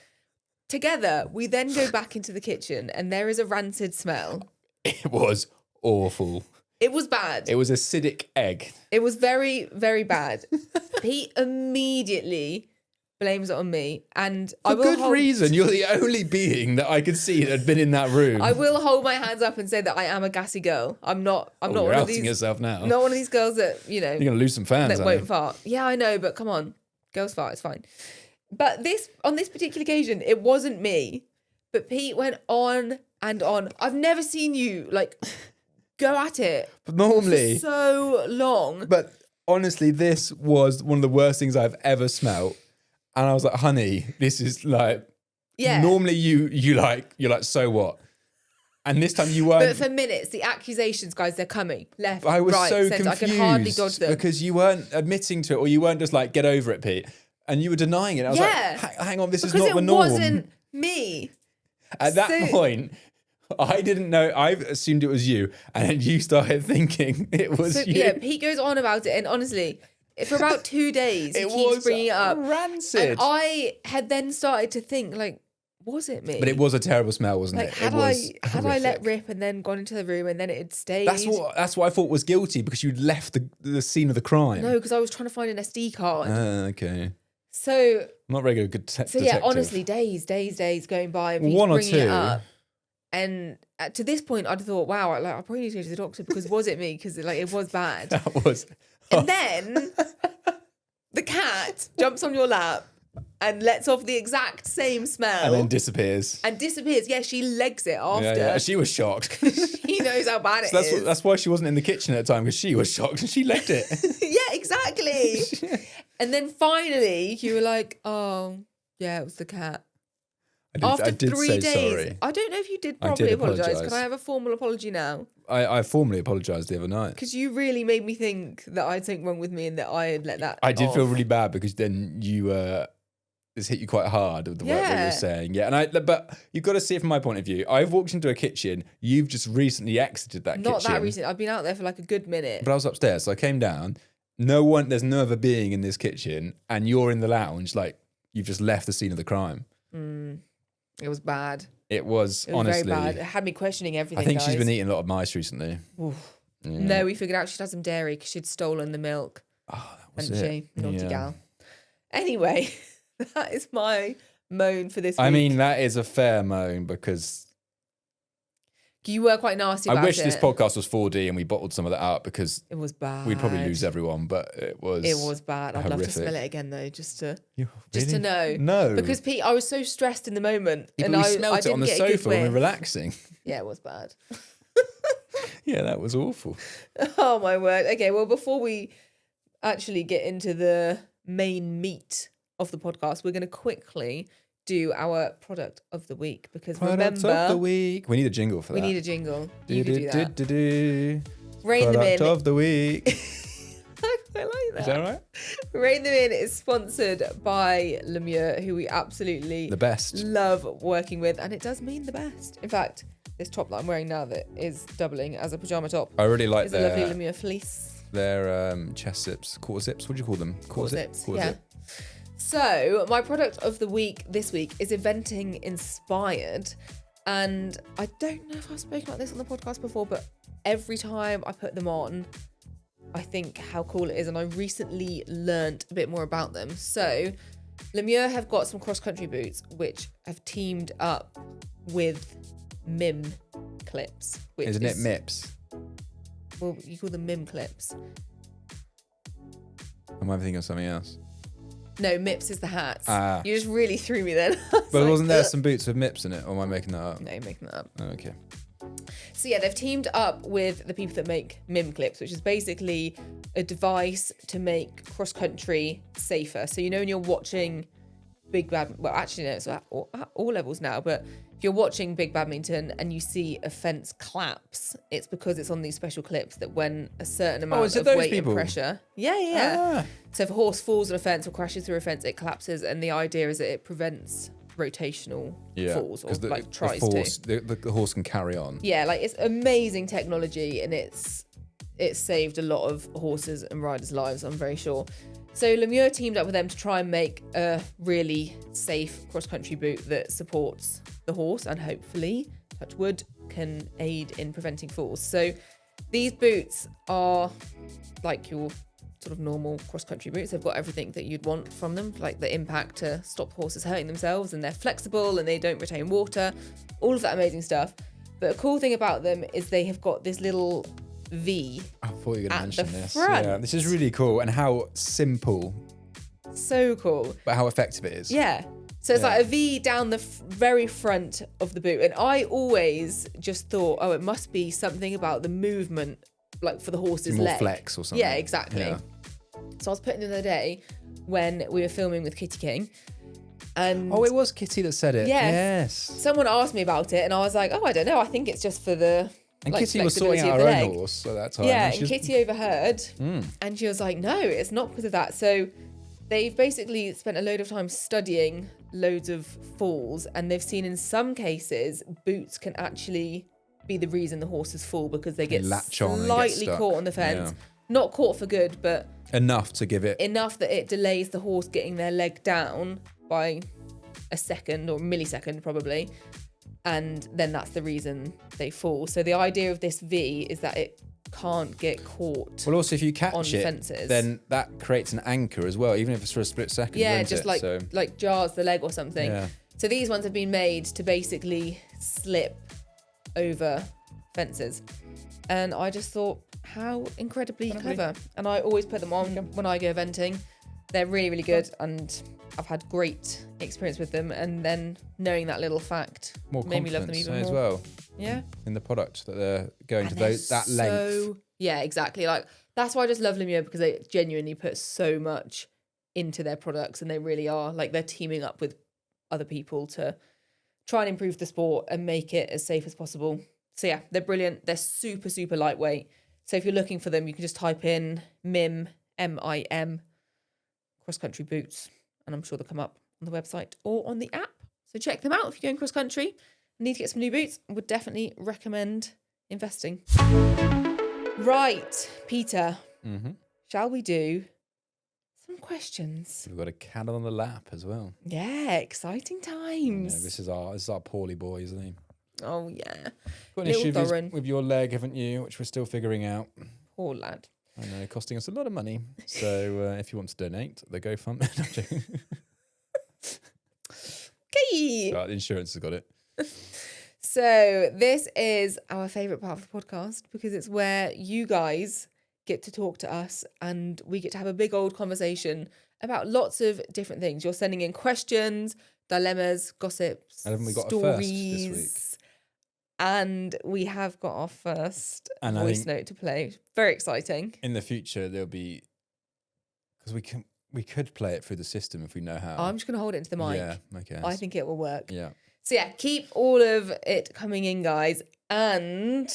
Together, we then go back into the kitchen and there is a rancid smell. It was awful. It was bad. It was acidic egg. It was very, very bad. Pete immediately blames it on me. And For good reason. You're the only being that I could see that had been in that room. I will hold my hands up and say that I am a gassy girl. I'm not you're one of outing these. yourself now. Not one of these girls that, You're going to lose some fans. that won't fart. Yeah, I know, but come on. Girls fart, it's fine. But on this particular occasion, it wasn't me. But Pete went on and on. I've never seen you go at it. But normally. For so long. But honestly, this was one of the worst things I've ever smelt. And I was like, honey, this is yeah. Normally you're like, so what? And this time you weren't. But for minutes, the accusations, guys, they're coming. Left, I was right, so centre. confused. I can hardly dodge them. Because you weren't admitting to it, or you weren't just like, get over it, Pete. And you were denying it. I was like, hang on, this is not the norm. Because it wasn't me. At that point, I didn't know. I assumed it was you. And then you started thinking it was you. Yeah, Pete goes on about it. And honestly, for about 2 days, he keeps bringing it up. Rancid. And I had then started to think, was it me? But it was a terrible smell, wasn't it? Had I let rip and then gone into the room and then it had stayed? That's what I thought was guilty, because you'd left the scene of the crime. No, because I was trying to find an SD card. Okay. So I'm not very good detective. yeah, honestly, days going by and Pete's One or bringing it two. up. And to this point, I'd thought, wow, I probably need to go to the doctor because was it me? Because it was bad. That was. And then the cat jumps on your lap and lets off the exact same smell. And then disappears. Yeah, she legs it after. Yeah. She was shocked. She knows how bad it is. That's why she wasn't in the kitchen at the time, because she was shocked and she legged it. Yeah, exactly. And then finally, you were like, oh, yeah, it was the cat. After 3 days, sorry. I don't know if you did properly apologise. apologise. Can I have a formal apology now? I formally apologised the other night. Because you really made me think that I had something wrong with me and that I had let that I did off. feel really bad because then this hit you quite hard with the work that you were saying. Yeah, but you've got to see it from my point of view. I've walked into a kitchen. You've just recently exited that kitchen. Not that recent. I've been out there for like a good minute. But I was upstairs, so I came down. There's no other being in this kitchen, and you're in the lounge. Like, you've just left the scene of the crime. It was bad. It was very honestly bad. It had me questioning everything. I think she's guys. been eating a lot of mice recently. Oof. Yeah. No, we figured out she'd had some dairy because she'd stolen the milk. Oh, that was Hadn't it. she? Naughty Yeah. gal. Anyway, that is my moan for this week. I mean, that is a fair moan because you were quite nasty about it. I wish this podcast was 4D and we bottled some of that out, because It was bad. we'd probably lose everyone, but it was bad. I'd love to horrific. smell it again though, just to Really? know. No. Because Pete, I was so stressed in the moment. Yeah, and but we I smelt it didn't on the get a good sofa when we were whiff. relaxing. Yeah, it was bad. Yeah, that was awful. Oh my word. Okay, well, before we actually get into the main meat of the podcast, we're going to quickly do our product of the week, because Product remember, of the week. We need a jingle for we that. need a jingle. You can do that. Do. Rein them Product in. of the week. I like that. Is that right? Rein them in is sponsored by LEMIEUX, who we absolutely The best. love working with, and it does mean the best. In fact, this top that I'm wearing now that is doubling as a pajama top I really like is a lovely LEMIEUX fleece. their chest zips, quarter zips. What do you call them? Quarter zips. Yeah. So my product of the week this week is eventing inspired, and I don't know if I've spoken about this on the podcast before, but every time I put them on, I think how cool it is, and I recently learnt a bit more about them. So LEMIEUX have got some cross-country boots which have teamed up with MIM clips. Which Isn't it MIPS? Well, you call them MIM clips. Am I thinking of something else? No, MIPS is the hats. Ah. You just really threw me then. But wasn't there some boots with MIPS in it? Or am I making that up? No, you're making that up. Oh, okay. So yeah, they've teamed up with the people that make MIM clips, which is basically a device to make cross-country safer. So, you know, when you're watching big badminton, well, actually, no, it's at all levels now, but if you're watching big badminton and you see a fence collapse, it's because it's on these special clips that when a certain amount is it of those weight people? and pressure. Yeah. Ah. So if a horse falls on a fence or crashes through a fence, it collapses, and the idea is that it prevents rotational falls, or 'cause like tries the horse can carry on. Yeah, like it's amazing technology, and it's saved a lot of horses and riders' lives, I'm very sure. So LEMIEUX teamed up with them to try and make a really safe cross-country boot that supports the horse and hopefully, touch wood, can aid in preventing falls. So these boots are like your sort of normal cross-country boots. They've got everything that you'd want from them, like the impact to stop horses hurting themselves, and they're flexible and they don't retain water, all of that amazing stuff. But a cool thing about them is they have got this little V. I thought you were going to At mention the this. front. Yeah, this is really cool, and how simple, So cool. but how effective it is. Yeah. So it's Yeah. like a V down the very front of the boot. And I always just thought, oh, it must be something about the movement, like for the horse's More leg. flex or something. Yeah, exactly. Yeah. So I was putting it the other day when we were filming with Kitty King. And Oh, it was Kitty that said it. Yes. Yes. someone asked me about it, and I was like, oh, I don't know. I think it's just for the And like, Kitty was sorting flexibility out of her the own leg. horse at that time. Yeah, she and was- Kitty overheard, and she was like, no, it's not because of that. So they've basically spent a load of time studying loads of falls, and they've seen in some cases boots can actually be the reason the horses fall, because they get latch on and get slightly stuck. caught on the fence. Yeah. Not caught for good, but enough to give it. enough that it delays the horse getting their leg down by a second or millisecond probably, and then that's the reason they fall. So the idea of this V is that it can't get caught. Well, also if you on catch it, fences. then that creates an anchor as well, even if it's for a split second. Yeah, doesn't just it? like So, like jars the leg or something. Yeah. So these ones have been made to basically slip over fences. And I just thought, how incredibly clever. And I always put them on when I go eventing. They're really, really good. And I've had great experience with them. And then knowing that little fact made me love them even more. As well. Yeah. In the product that they're going to that length. Yeah, exactly. Like, that's why I just love LEMIEUX, because they genuinely put so much into their products, and they really are, like, they're teaming up with other people to try and improve the sport and make it as safe as possible. So yeah, they're brilliant. They're super, super lightweight. So if you're looking for them, you can just type in MIM, M-I-M, cross-country boots, and I'm sure they'll come up on the website or on the app. So check them out if you're going cross-country and need to get some new boots. I would definitely recommend investing. Right, Peter, shall we do some questions? We've got a cat on the lap as well. Yeah, exciting times. Yeah, this is our poorly boy, isn't he? Oh, yeah. Got an issue with your leg, haven't you? Which we're still figuring out. Poor lad. I know, costing us a lot of money. So if you want to donate, the GoFundMe. Okay. Right, the insurance has got it. So this is our favourite part of the podcast, because it's where you guys get to talk to us and we get to have a big old conversation about lots of different things. You're sending in questions, dilemmas, gossips, Haven't we got stories. a first this week? And we have got our first voice note to play. Very exciting. In the future, there'll be, because we could play it through the system if we know how. I'm just going to hold it into the mic. Yeah, okay. I think it will work. Yeah. So yeah, keep all of it coming in, guys. And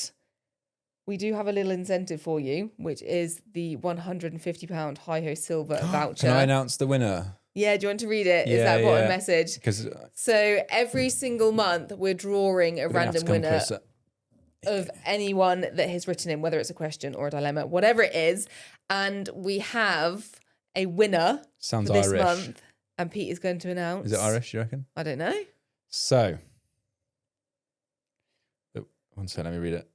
we do have a little incentive for you, which is the £150 Hi-Ho Silver voucher. Can I announce the winner? Yeah, do you want to read it? Is that bottom message? So every single month we're drawing a random winner of anyone that has written in, whether it's a question or a dilemma, whatever it is. And we have a winner for this Irish month. And Pete is going to announce. Is it Irish, you reckon? I don't know. So, one second, let me read it.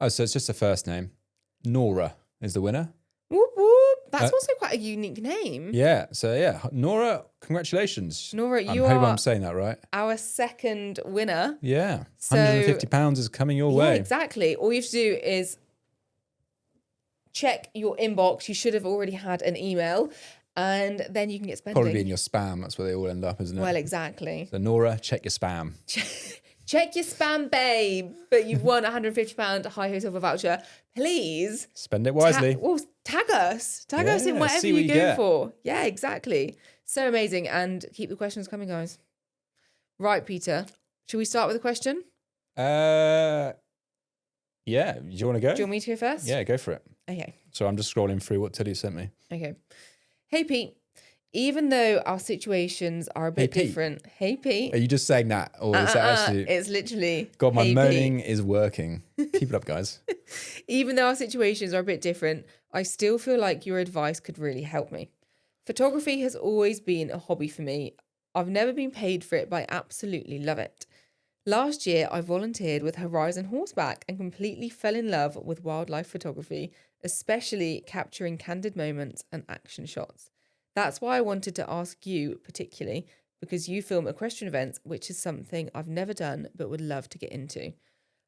Oh, so it's just a first name. Nora is the winner. Whoop, whoop. That's also quite a unique name. Yeah. So yeah, Nora, congratulations. Nora, I hope I'm saying that right. Our second winner. Yeah. So, £150 is coming your way. Exactly. All you have to do is check your inbox. You should have already had an email, and then you can get spending. Probably in your spam. That's where they all end up, isn't it? Well, exactly. So Nora, check your spam. Check your spam, babe. But you've won a £150 Hi-Ho Silver voucher. Please spend it wisely. Tag us. Tag us in whatever you go for. Yeah, exactly. So amazing. And keep the questions coming, guys. Right, Peter. Should we start with a question? Yeah. Do you want to go? Do you want me to go first? Yeah, go for it. Okay. So I'm just scrolling through what Tilly sent me. Okay. Hey, Pete. Even though our situations are a bit different. Hey, Pete. Are you just saying that? Or is that actually... It's literally... God, my moaning is working. Keep it up, guys. Even though our situations are a bit different, I still feel like your advice could really help me. Photography has always been a hobby for me. I've never been paid for it, but I absolutely love it. Last year, I volunteered with Horizon Horseback and completely fell in love with wildlife photography, especially capturing candid moments and action shots. That's why I wanted to ask you particularly, because you film equestrian events, which is something I've never done but would love to get into.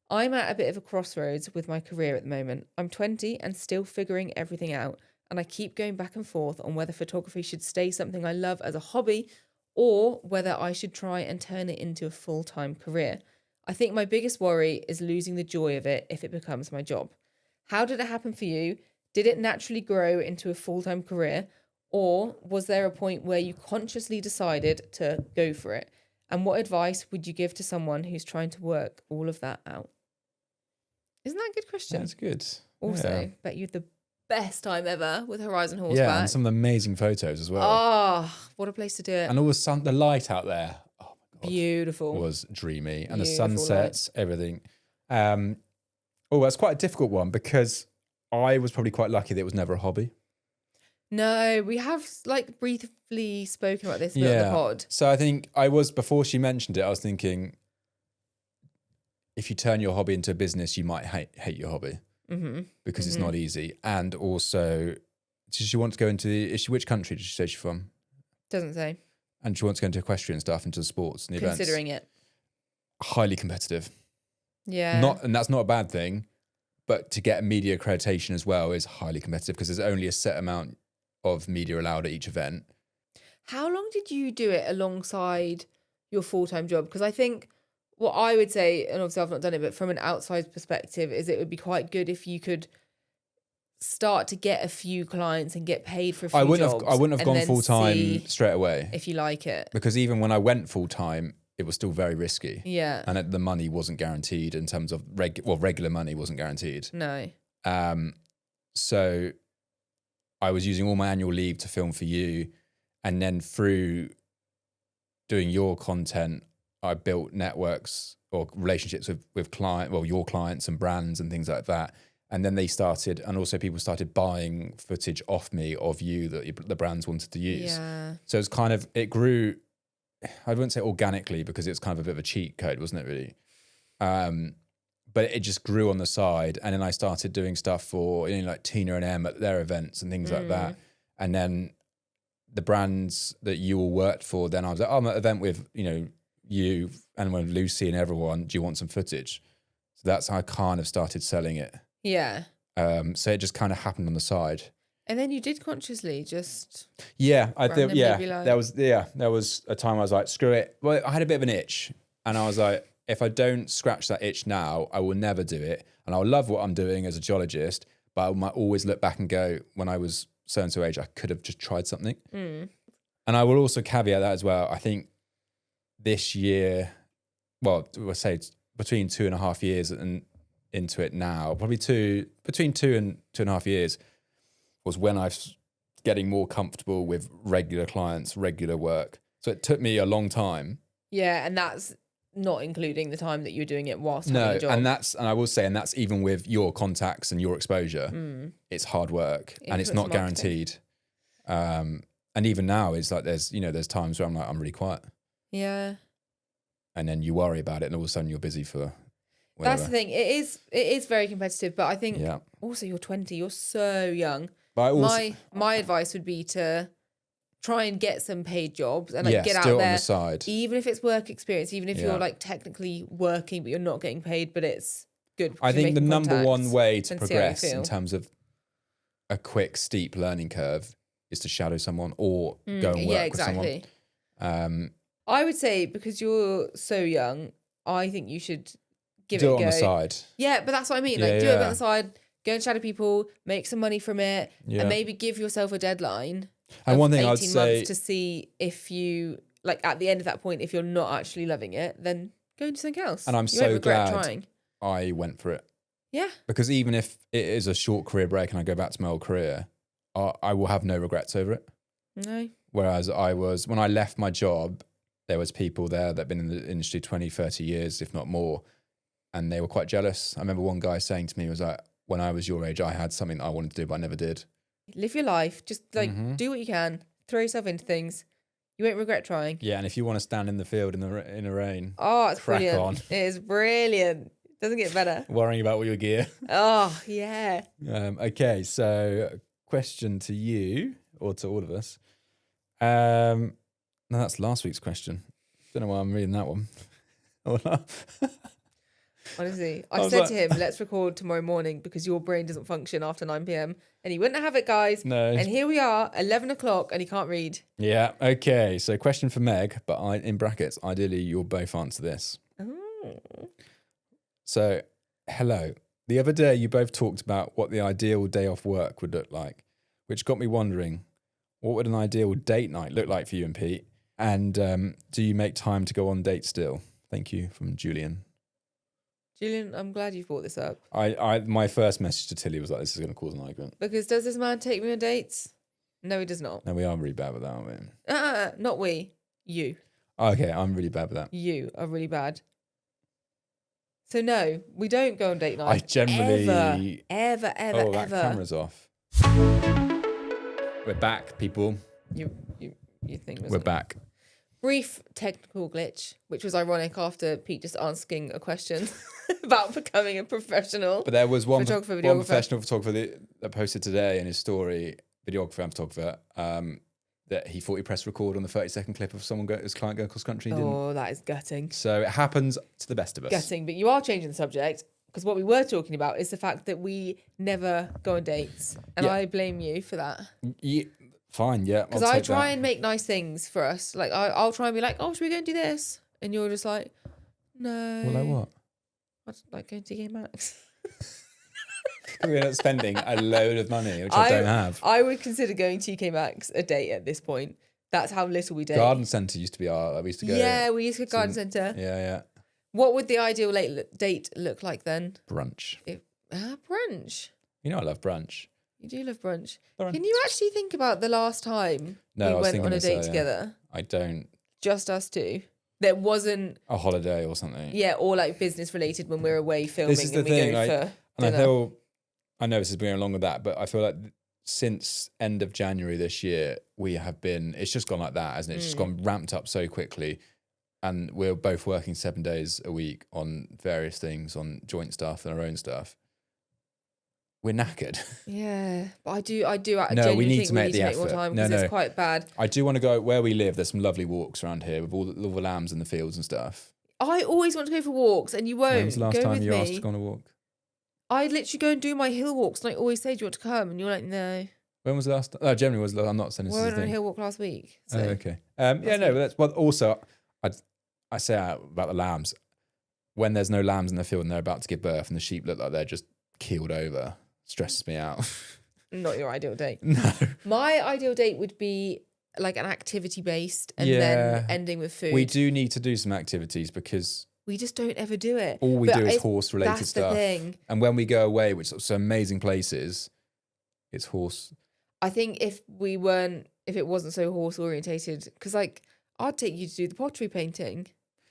I'm at a bit of a crossroads with my career at the moment. I'm 20 and still figuring everything out, and I keep going back and forth on whether photography should stay something I love as a hobby or whether I should try and turn it into a full-time career. I think my biggest worry is losing the joy of it if it becomes my job. How did it happen for you? Did it naturally grow into a full-time career? Or was there a point where you consciously decided to go for it? And what advice would you give to someone who's trying to work all of that out? Isn't that a good question? That's good. Also, bet you had the best time ever with Horizon Horseback. Yeah, and some amazing photos as well. Oh, what a place to do it. And all the light out there. Oh my God. Beautiful. Was dreamy. And Beautiful the sunsets, everything. That's quite a difficult one because I was probably quite lucky that it was never a hobby. No, we have briefly spoken about this on the pod. So I think before she mentioned it, I was thinking, if you turn your hobby into a business, you might hate your hobby because it's not easy. And also, does she want to go into, which country did she say she's from? Doesn't say. And she wants to go into equestrian stuff, into sports and events. Considering it. highly competitive. Yeah. And that's not a bad thing, but to get media accreditation as well is highly competitive because there's only a set amount of media allowed at each event. How long did you do it alongside your full-time job? Because I think what I would say, and obviously I've not done it, but from an outside perspective, is it would be quite good if you could start to get a few clients and get paid for a few I jobs. wouldn't have and gone then full time see straight away if you like it. because even when I went full time, it was still very risky. Yeah. And the money wasn't guaranteed in terms of regular money wasn't guaranteed. No. So I was using all my annual leave to film for you, and then through doing your content, I built networks or relationships with your clients and brands and things like that. And then people started buying footage off me of you that the brands wanted to use. Yeah. So it's it grew, I wouldn't say organically because it's kind of a bit of a cheat code, wasn't it really? But it just grew on the side. And then I started doing stuff for, like Tina and Em at their events and things like that. And then the brands that you all worked for, then I was like, I'm at an event with, you and with Lucy and everyone, do you want some footage? So that's how I kind of started selling it. Yeah. So it just kind of happened on the side. And then you did consciously just... Yeah, I did. Yeah, like... there was a time I was like, screw it. Well, I had a bit of an itch and I was like, if I don't scratch that itch now, I will never do it. And I'll love what I'm doing as a geologist, but I might always look back and go, when I was so-and-so age, I could have just tried something. And I will also caveat that as well. I think this year, well, we'll say it's between 2.5 years and into it now, probably between 2 and 2.5 years was when I was getting more comfortable with regular clients, regular work. So it took me a long time. Yeah, and that's not including the time that you're doing it whilst having a job. And I will say, and that's even with your contacts and your exposure, it's hard work and it's not guaranteed. And even now it's like there's times where I'm like, I'm really quiet. Yeah. And then you worry about it and all of a sudden you're busy for whatever. That's the thing. It is very competitive, but I think also you're 20, you're so young. But my advice would be to try and get some paid jobs and get out there on the side. Even if it's work experience, even if you're like technically working but you're not getting paid, but it's good. I think the number one way to progress in terms of a quick steep learning curve is to shadow someone or go and work with someone. I would say because you're so young, I think you should give it a go. Do it on the side. Yeah, but that's what I mean. Do it on the side, go and shadow people, make some money from it, and maybe give yourself a deadline. And one thing 18 I'd say months to see if you at the end of that point, if you're not actually loving it, then go and do something else. And I'm so glad I went for it. Yeah. Because even if it is a short career break and I go back to my old career, I will have no regrets over it. No. Whereas when I left my job, there was people there that had been in the industry 20, 30 years, if not more. And they were quite jealous. I remember one guy saying to me, was like, when I was your age, I had something that I wanted to do, but I never did. Live your life. Just do what you can. Throw yourself into things. You won't regret trying. Yeah, and if you want to stand in the field in the rain, it's crack brilliant. on. It is brilliant. Doesn't get better. Worrying about all your gear. Oh, yeah. Okay, so question to you, or to all of us. No, that's last week's question. Don't know why I'm reading that one. Honestly, I said to him, let's record tomorrow morning because your brain doesn't function after 9 p.m. And he wouldn't have it, guys. No. And here we are, 11 o'clock, and he can't read. Yeah, okay. So question for Meg, but in brackets, ideally you'll both answer this. Oh. So, hello. The other day you both talked about what the ideal day off work would look like, which got me wondering, what would an ideal date night look like for you and Pete? And do you make time to go on dates still? Thank you, from Julian. Julian, I'm glad you brought this up. My first message to Tilly was like, this is going to cause an argument. Because does this man take me on dates? No, he does not. No, we are really bad with that, aren't we? Not we. You. Okay, I'm really bad with that. You are really bad. So no, we don't go on date night. I generally... Ever. That camera's off. We're back, people. You think we're back. Brief technical glitch, which was ironic after Pete just asking a question about becoming a professional. But there was one professional photographer that posted today in his story, videographer and photographer, that he thought he pressed record on the 30-second clip of his client going cross country. Didn't. Oh, that is gutting. So it happens to the best of us. Gutting, but you are changing the subject because what we were talking about is the fact that we never go on dates, and I blame you for that. Yeah, fine, yeah. Because I try and make nice things for us. Like I'll try and be like, oh, should we go and do this? And you're just like, no. Well, like what? I'd like going to TK Maxx. We're not spending a load of money, which I don't have. I would consider going to TK Maxx a date at this point. That's how little we date. Garden centre used to be we used to go. Yeah, we used to go garden centre. Yeah. What would the ideal date look like then? Brunch. Brunch. You know I love brunch. You do love brunch. Can you actually think about the last time we went on a date together? I don't. Just us two. There wasn't a holiday or something. Yeah, or like business related when we're away filming this is the thing, go for and dinner. I know this is going along with that, but I feel like since end of January this year, it's just gone like that, hasn't it? It's just gone ramped up so quickly. And we're both working 7 days a week on various things, on joint stuff and our own stuff. We're knackered. Yeah, but I do. No, we need to make the effort. More time because it's quite bad. I do want to go where we live. There's some lovely walks around here with all the lambs in the fields and stuff. I always want to go for walks, and you won't. When was the last time you asked to go on a walk? I literally go and do my hill walks, and I always say, "Do you want to come?" And you're like, "No." When was the last? Oh, January was. I'm not saying this. We went on a hill walk last week. So. Oh, okay. But also, I say about the lambs. When there's no lambs in the field and they're about to give birth, and the sheep look like they're just keeled over, stresses me out. Not your ideal date. No. My ideal date would be like an activity based, and then ending with food. We do need to do some activities because we just don't ever do it. All we do is horse related that's stuff. The thing. And when we go away, which are some amazing places, it's horse. I think if it wasn't so horse orientated, because like I'd take you to do the pottery painting.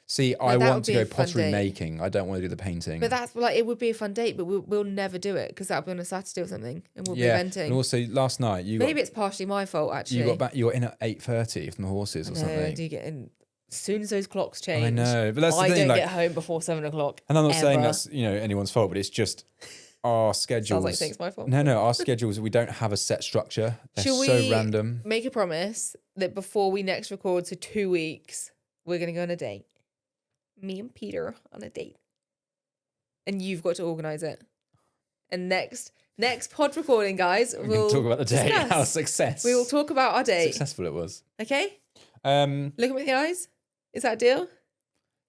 See, I want to go pottery making. I don't want to do the painting. But that's like, it would be a fun date, but we'll never do it because that'll be on a Saturday or something, and we'll be eventing. And also last night maybe it's partially my fault actually. You were in at 8:30 from the horses or something. I do get in as soon as those clocks change. I know, but that's the thing. I don't get home before 7 o'clock. And I'm not saying that's anyone's fault, but it's just our schedules. Sounds like it's my fault. No, our schedules. We don't have a set structure. They're so random. Make a promise that before we next record, so 2 weeks, we're gonna go on a date. Me and Peter on a date, and you've got to organise it. And next pod recording, guys, we'll talk about the date. Our success. We will talk about our date. Successful it was. Okay. Look at me in the eyes. Is that a deal?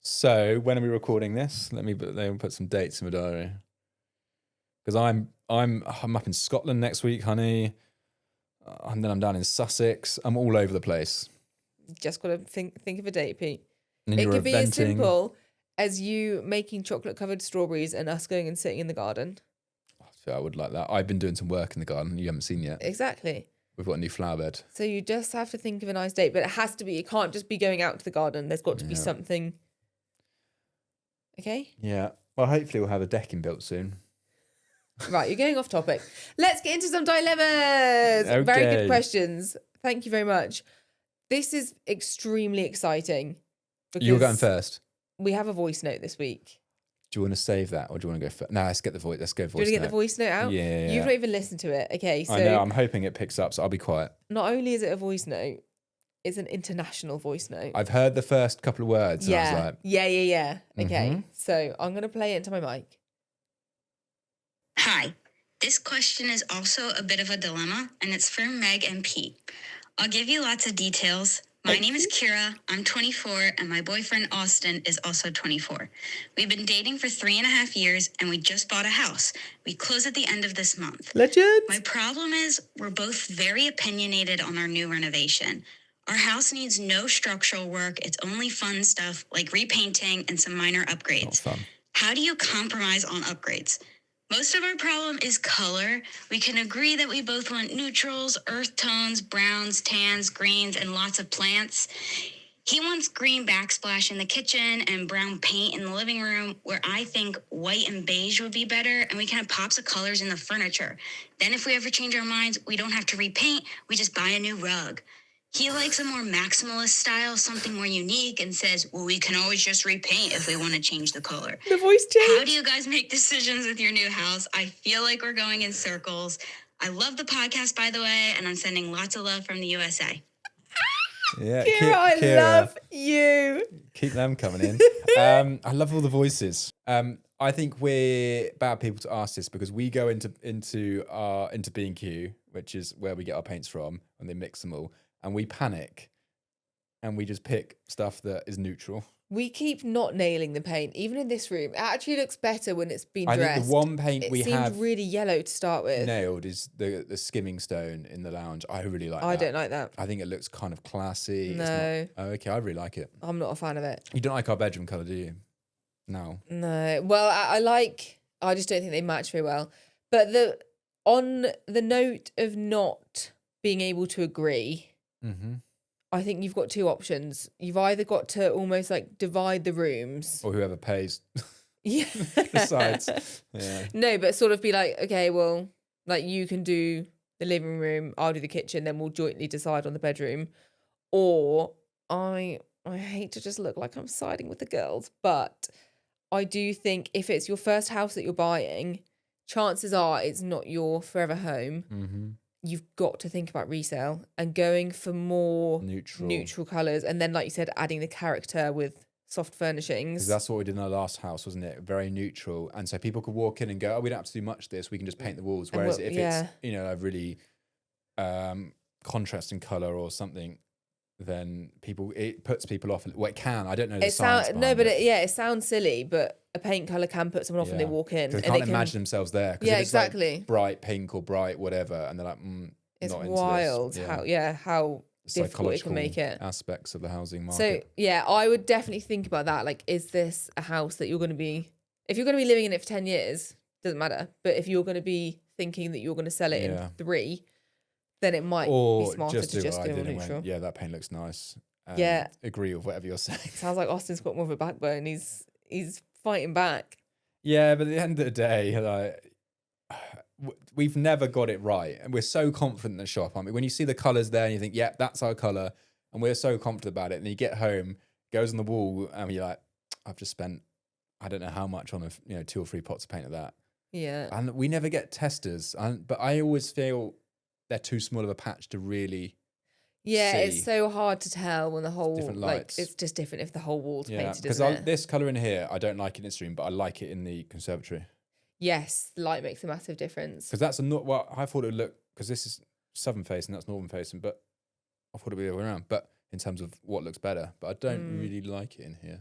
So when are we recording this? Let me put some dates in my diary. Because I'm up in Scotland next week, honey, and then I'm down in Sussex. I'm all over the place. Just got to think of a date, Pete. And it could be as simple as you making chocolate-covered strawberries and us going and sitting in the garden. I would like that. I've been doing some work in the garden you haven't seen yet. Exactly. We've got a new flower bed. So you just have to think of a nice date, but it has to be, it can't just be going out to the garden. There's got to be something. Okay? Yeah. Well, hopefully we'll have a decking built soon. Right, you're getting off topic. Let's get into some dilemmas. Okay. Very good questions. Thank you very much. This is extremely exciting. You're going first. We have a voice note this week. Do you want to save that or do you want to go first? No, let's get the voice. Let's go voice note. Do you want to get the voice note out? Yeah. You've not even listened to it. Okay, so... I know, I'm hoping it picks up, so I'll be quiet. Not only is it a voice note, it's an international voice note. I've heard the first couple of words. Yeah. And I was like... Yeah. Okay, so I'm going to play it into my mic. Hi, this question is also a bit of a dilemma, and it's for Meg and Pete. I'll give you lots of details. My name is Kira, I'm 24, and my boyfriend Austin is also 24. We've been dating for 3.5 years, and we just bought a house. We close at the end of this month. Legend! My problem is we're both very opinionated on our new renovation. Our house needs no structural work. It's only fun stuff like repainting and some minor upgrades. That's fun. How do you compromise on upgrades? Most of our problem is color. We can agree that we both want neutrals, earth tones, browns, tans, greens, and lots of plants. He wants green backsplash in the kitchen and brown paint in the living room, where I think white and beige would be better, and we can have pops of colors in the furniture. Then if we ever change our minds, we don't have to repaint, we just buy a new rug. He likes a more maximalist style, something more unique, and says, well, we can always just repaint if we want to change the color. The voice change. How do you guys make decisions with your new house? I feel like we're going in circles. I love the podcast, by the way, and I'm sending lots of love from the USA. Yeah, Kira, I love you. Keep them coming in. I love all the voices. I think we're bad people to ask this because we go into B&Q, which is where we get our paints from, and they mix them all, and we panic, and we just pick stuff that is neutral. We keep not nailing the paint, even in this room. It actually looks better when it's been I dressed. think the one paint it we seemed have really yellow to start with. nailed is the skimming stone in the lounge. I really like that. I don't like that. I think it looks kind of classy. No. Oh, okay, I really like it. I'm not a fan of it. You don't like our bedroom colour, do you? No. No. Well, I just don't think they match very well. But on the note of not being able to agree, Mm-hmm. I think you've got two options. You've either got to almost like divide the rooms. Or whoever pays Yeah. decides. Yeah. No, but sort of be like, okay, well, like you can do the living room, I'll do the kitchen, then we'll jointly decide on the bedroom. Or I hate to just look like I'm siding with the girls, but I do think if it's your first house that you're buying, chances are it's not your forever home. Mm-hmm. You've got to think about resale and going for more neutral colours. And then, like you said, adding the character with soft furnishings. Because that's what we did in our last house, wasn't it? Very neutral. And so people could walk in and go, oh, we don't have to do much of this. We can just paint the walls. Whereas if it's, a really contrasting colour or something, then it puts people off. Well, it can. I don't know the science behind it. It sounds silly, but a paint colour can put someone off when they walk in. They can't imagine themselves there. Yeah, if it's exactly. Like bright pink or bright whatever, and they're like, it's not wild into this. How difficult it can make it. Aspects of the housing market. So yeah, I would definitely think about that. Like, is this a house that you're going to be? If you're going to be living in it for 10 years, doesn't matter. But if you're going to be thinking that you're going to sell it in 3, then it might be smarter to just go neutral. Yeah, that paint looks nice. Agree with whatever you're saying. Sounds like Austin's got more of a backbone. He's fighting back. Yeah, but at the end of the day, like, we've never got it right, and we're so confident in the shop, aren't we? When you see the colours there, and you think, "Yep, that's our colour," and we're so confident about it, and then you get home, goes on the wall, and you're like, "I've just spent, I don't know how much on 2 or 3 pots of paint of that." Yeah, and we never get testers, but I always feel they're too small of a patch to really. Yeah, it's so hard to tell when the whole it's just different if the whole wall's painted. Because this colour in here, I don't like in this room, but I like it in the conservatory. Yes, the light makes a massive difference. Because that's I thought it would look, because this is southern facing, that's northern facing, but I thought it'd be the other way around. But in terms of what looks better, but I don't really like it in here.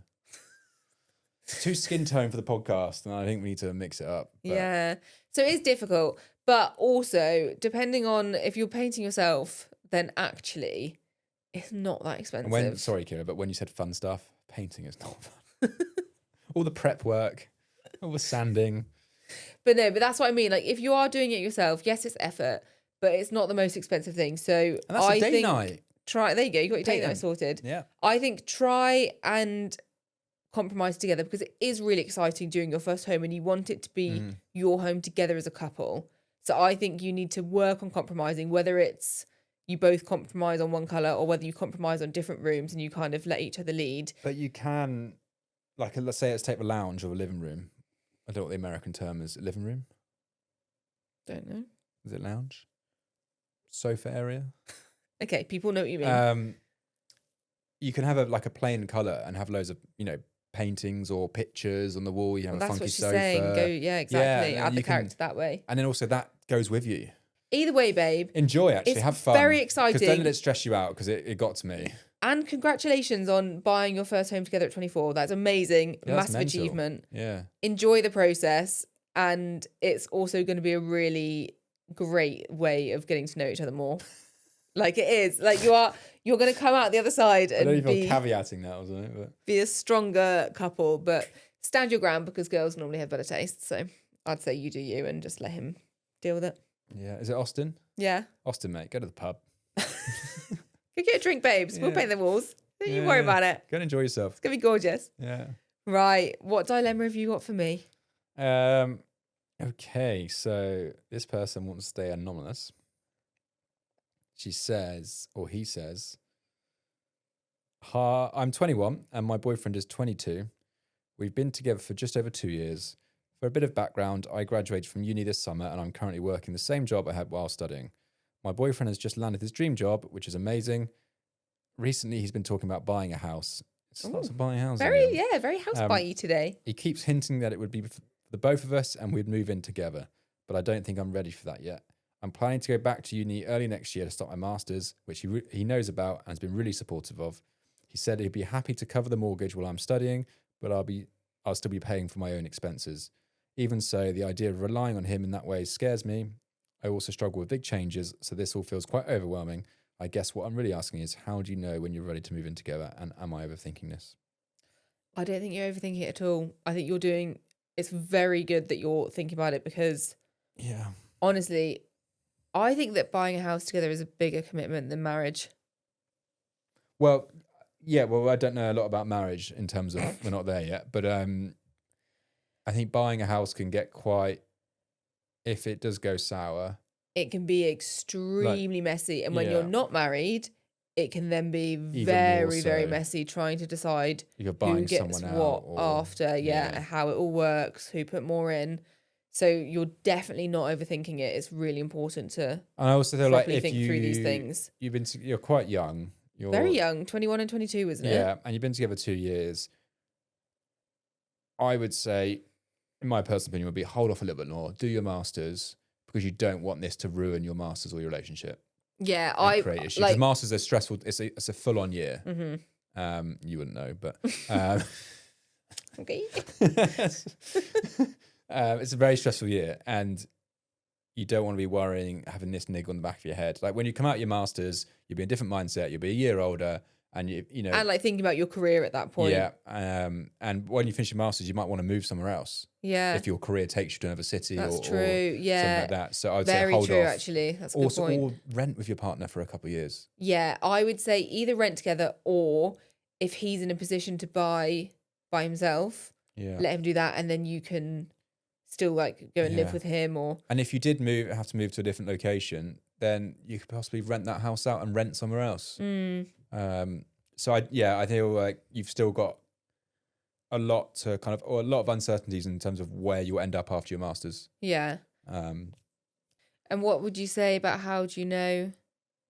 It's too skin tone for the podcast, and I think we need to mix it up. But. Yeah, so it is difficult, but also depending on if you're painting yourself, then actually it's not that expensive. Sorry, Kira, but when you said fun stuff, painting is not fun. All the prep work, all the sanding. But that's what I mean. Like, if you are doing it yourself, yes, it's effort, but it's not the most expensive thing. So and that's a date night. There you go. You got your date night sorted. Yeah. I think try and compromise together, because it is really exciting doing your first home and you want it to be your home together as a couple. So I think you need to work on compromising, whether it's you both compromise on one colour or whether you compromise on different rooms and you kind of let each other lead. But you can, like, let's say let's take the lounge or a living room. I don't know what the American term is. Living room? Don't know. Is it lounge? Sofa area? Okay, people know what you mean. You can have a plain colour and have loads of, paintings or pictures on the wall. You have a funky sofa. That's what she's saying. Yeah, exactly. Add the character that way. And then also that goes with you. Either way, babe. Enjoy, actually. It's have fun. Very exciting. Because don't let it stress you out, because it got to me. And congratulations on buying your first home together at 24. That's amazing. Yeah, massive that's achievement. Yeah. Enjoy the process. And it's also going to be a really great way of getting to know each other more. Like it is. Like you're going to come out the other side and I don't even feel caveating that, wasn't it? But. Be a stronger couple. But stand your ground, because girls normally have better taste. So I'd say you do you and just let him deal with it. Yeah. Is it Austin? Yeah. Austin, mate. Go to the pub. Go get a drink, babes. We'll paint the walls. Don't you worry about it. Go and enjoy yourself. It's going to be gorgeous. Yeah. Right. What dilemma have you got for me? Okay. So this person wants to stay anonymous. She says, or he says, "Hi, I'm 21 and my boyfriend is 22. We've been together for just over 2 years. For a bit of background, I graduated from uni this summer and I'm currently working the same job I had while studying. My boyfriend has just landed his dream job, which is amazing. recently he's been talking about buying a house. It's lots of buying houses. Very house bitey today. He keeps hinting that it would be for the both of us and we'd move in together. But I don't think I'm ready for that yet. I'm planning to go back to uni early next year to start my master's, which he knows about and has been really supportive of. He said he'd be happy to cover the mortgage while I'm studying, but I'll still be paying for my own expenses. Even so, the idea of relying on him in that way scares me. I also struggle with big changes, so this all feels quite overwhelming. I guess what I'm really asking is, how do you know when you're ready to move in together, and am I overthinking this? I don't think you're overthinking it at all. I think it's very good that you're thinking about it because honestly, I think that buying a house together is a bigger commitment than marriage. Well, I don't know a lot about marriage in terms of, we're not there yet, but I think buying a house can get quite, if it does go sour. It can be extremely messy. And when you're not married, it can then be very, very messy trying to decide who gets what after, and how it all works, who put more in. So you're definitely not overthinking it. It's really important to and I also feel like if think through these things. You're quite young. You're very young, 21 and 22, isn't it? Yeah, and you've been together 2 years. I would say, in my personal opinion, would be hold off a little bit more, do your masters, because you don't want this to ruin your masters or your relationship. Yeah, create issues. Because masters are stressful. It's a full-on year. Mm-hmm. You wouldn't know, but okay. It's a very stressful year, and you don't want to be having this niggle on the back of your head. Like when you come out your masters, you'll be in a different mindset. You'll be a year older, and you know, and like thinking about your career at that point. Yeah, and when you finish your masters, you might want to move somewhere else. Yeah, if your career takes you to another city. That's true. Or yeah, something like that. So I would say hold off. Very true, actually. That's a good point. Or rent with your partner for a couple of years. Yeah, I would say either rent together, or if he's in a position to buy by himself, let him do that, and then you can still like go and live with him. And if you did have to move to a different location, then you could possibly rent that house out and rent somewhere else. So I feel like you've still got a lot of uncertainties in terms of where you'll end up after your masters. Yeah. And what would you say about how do you know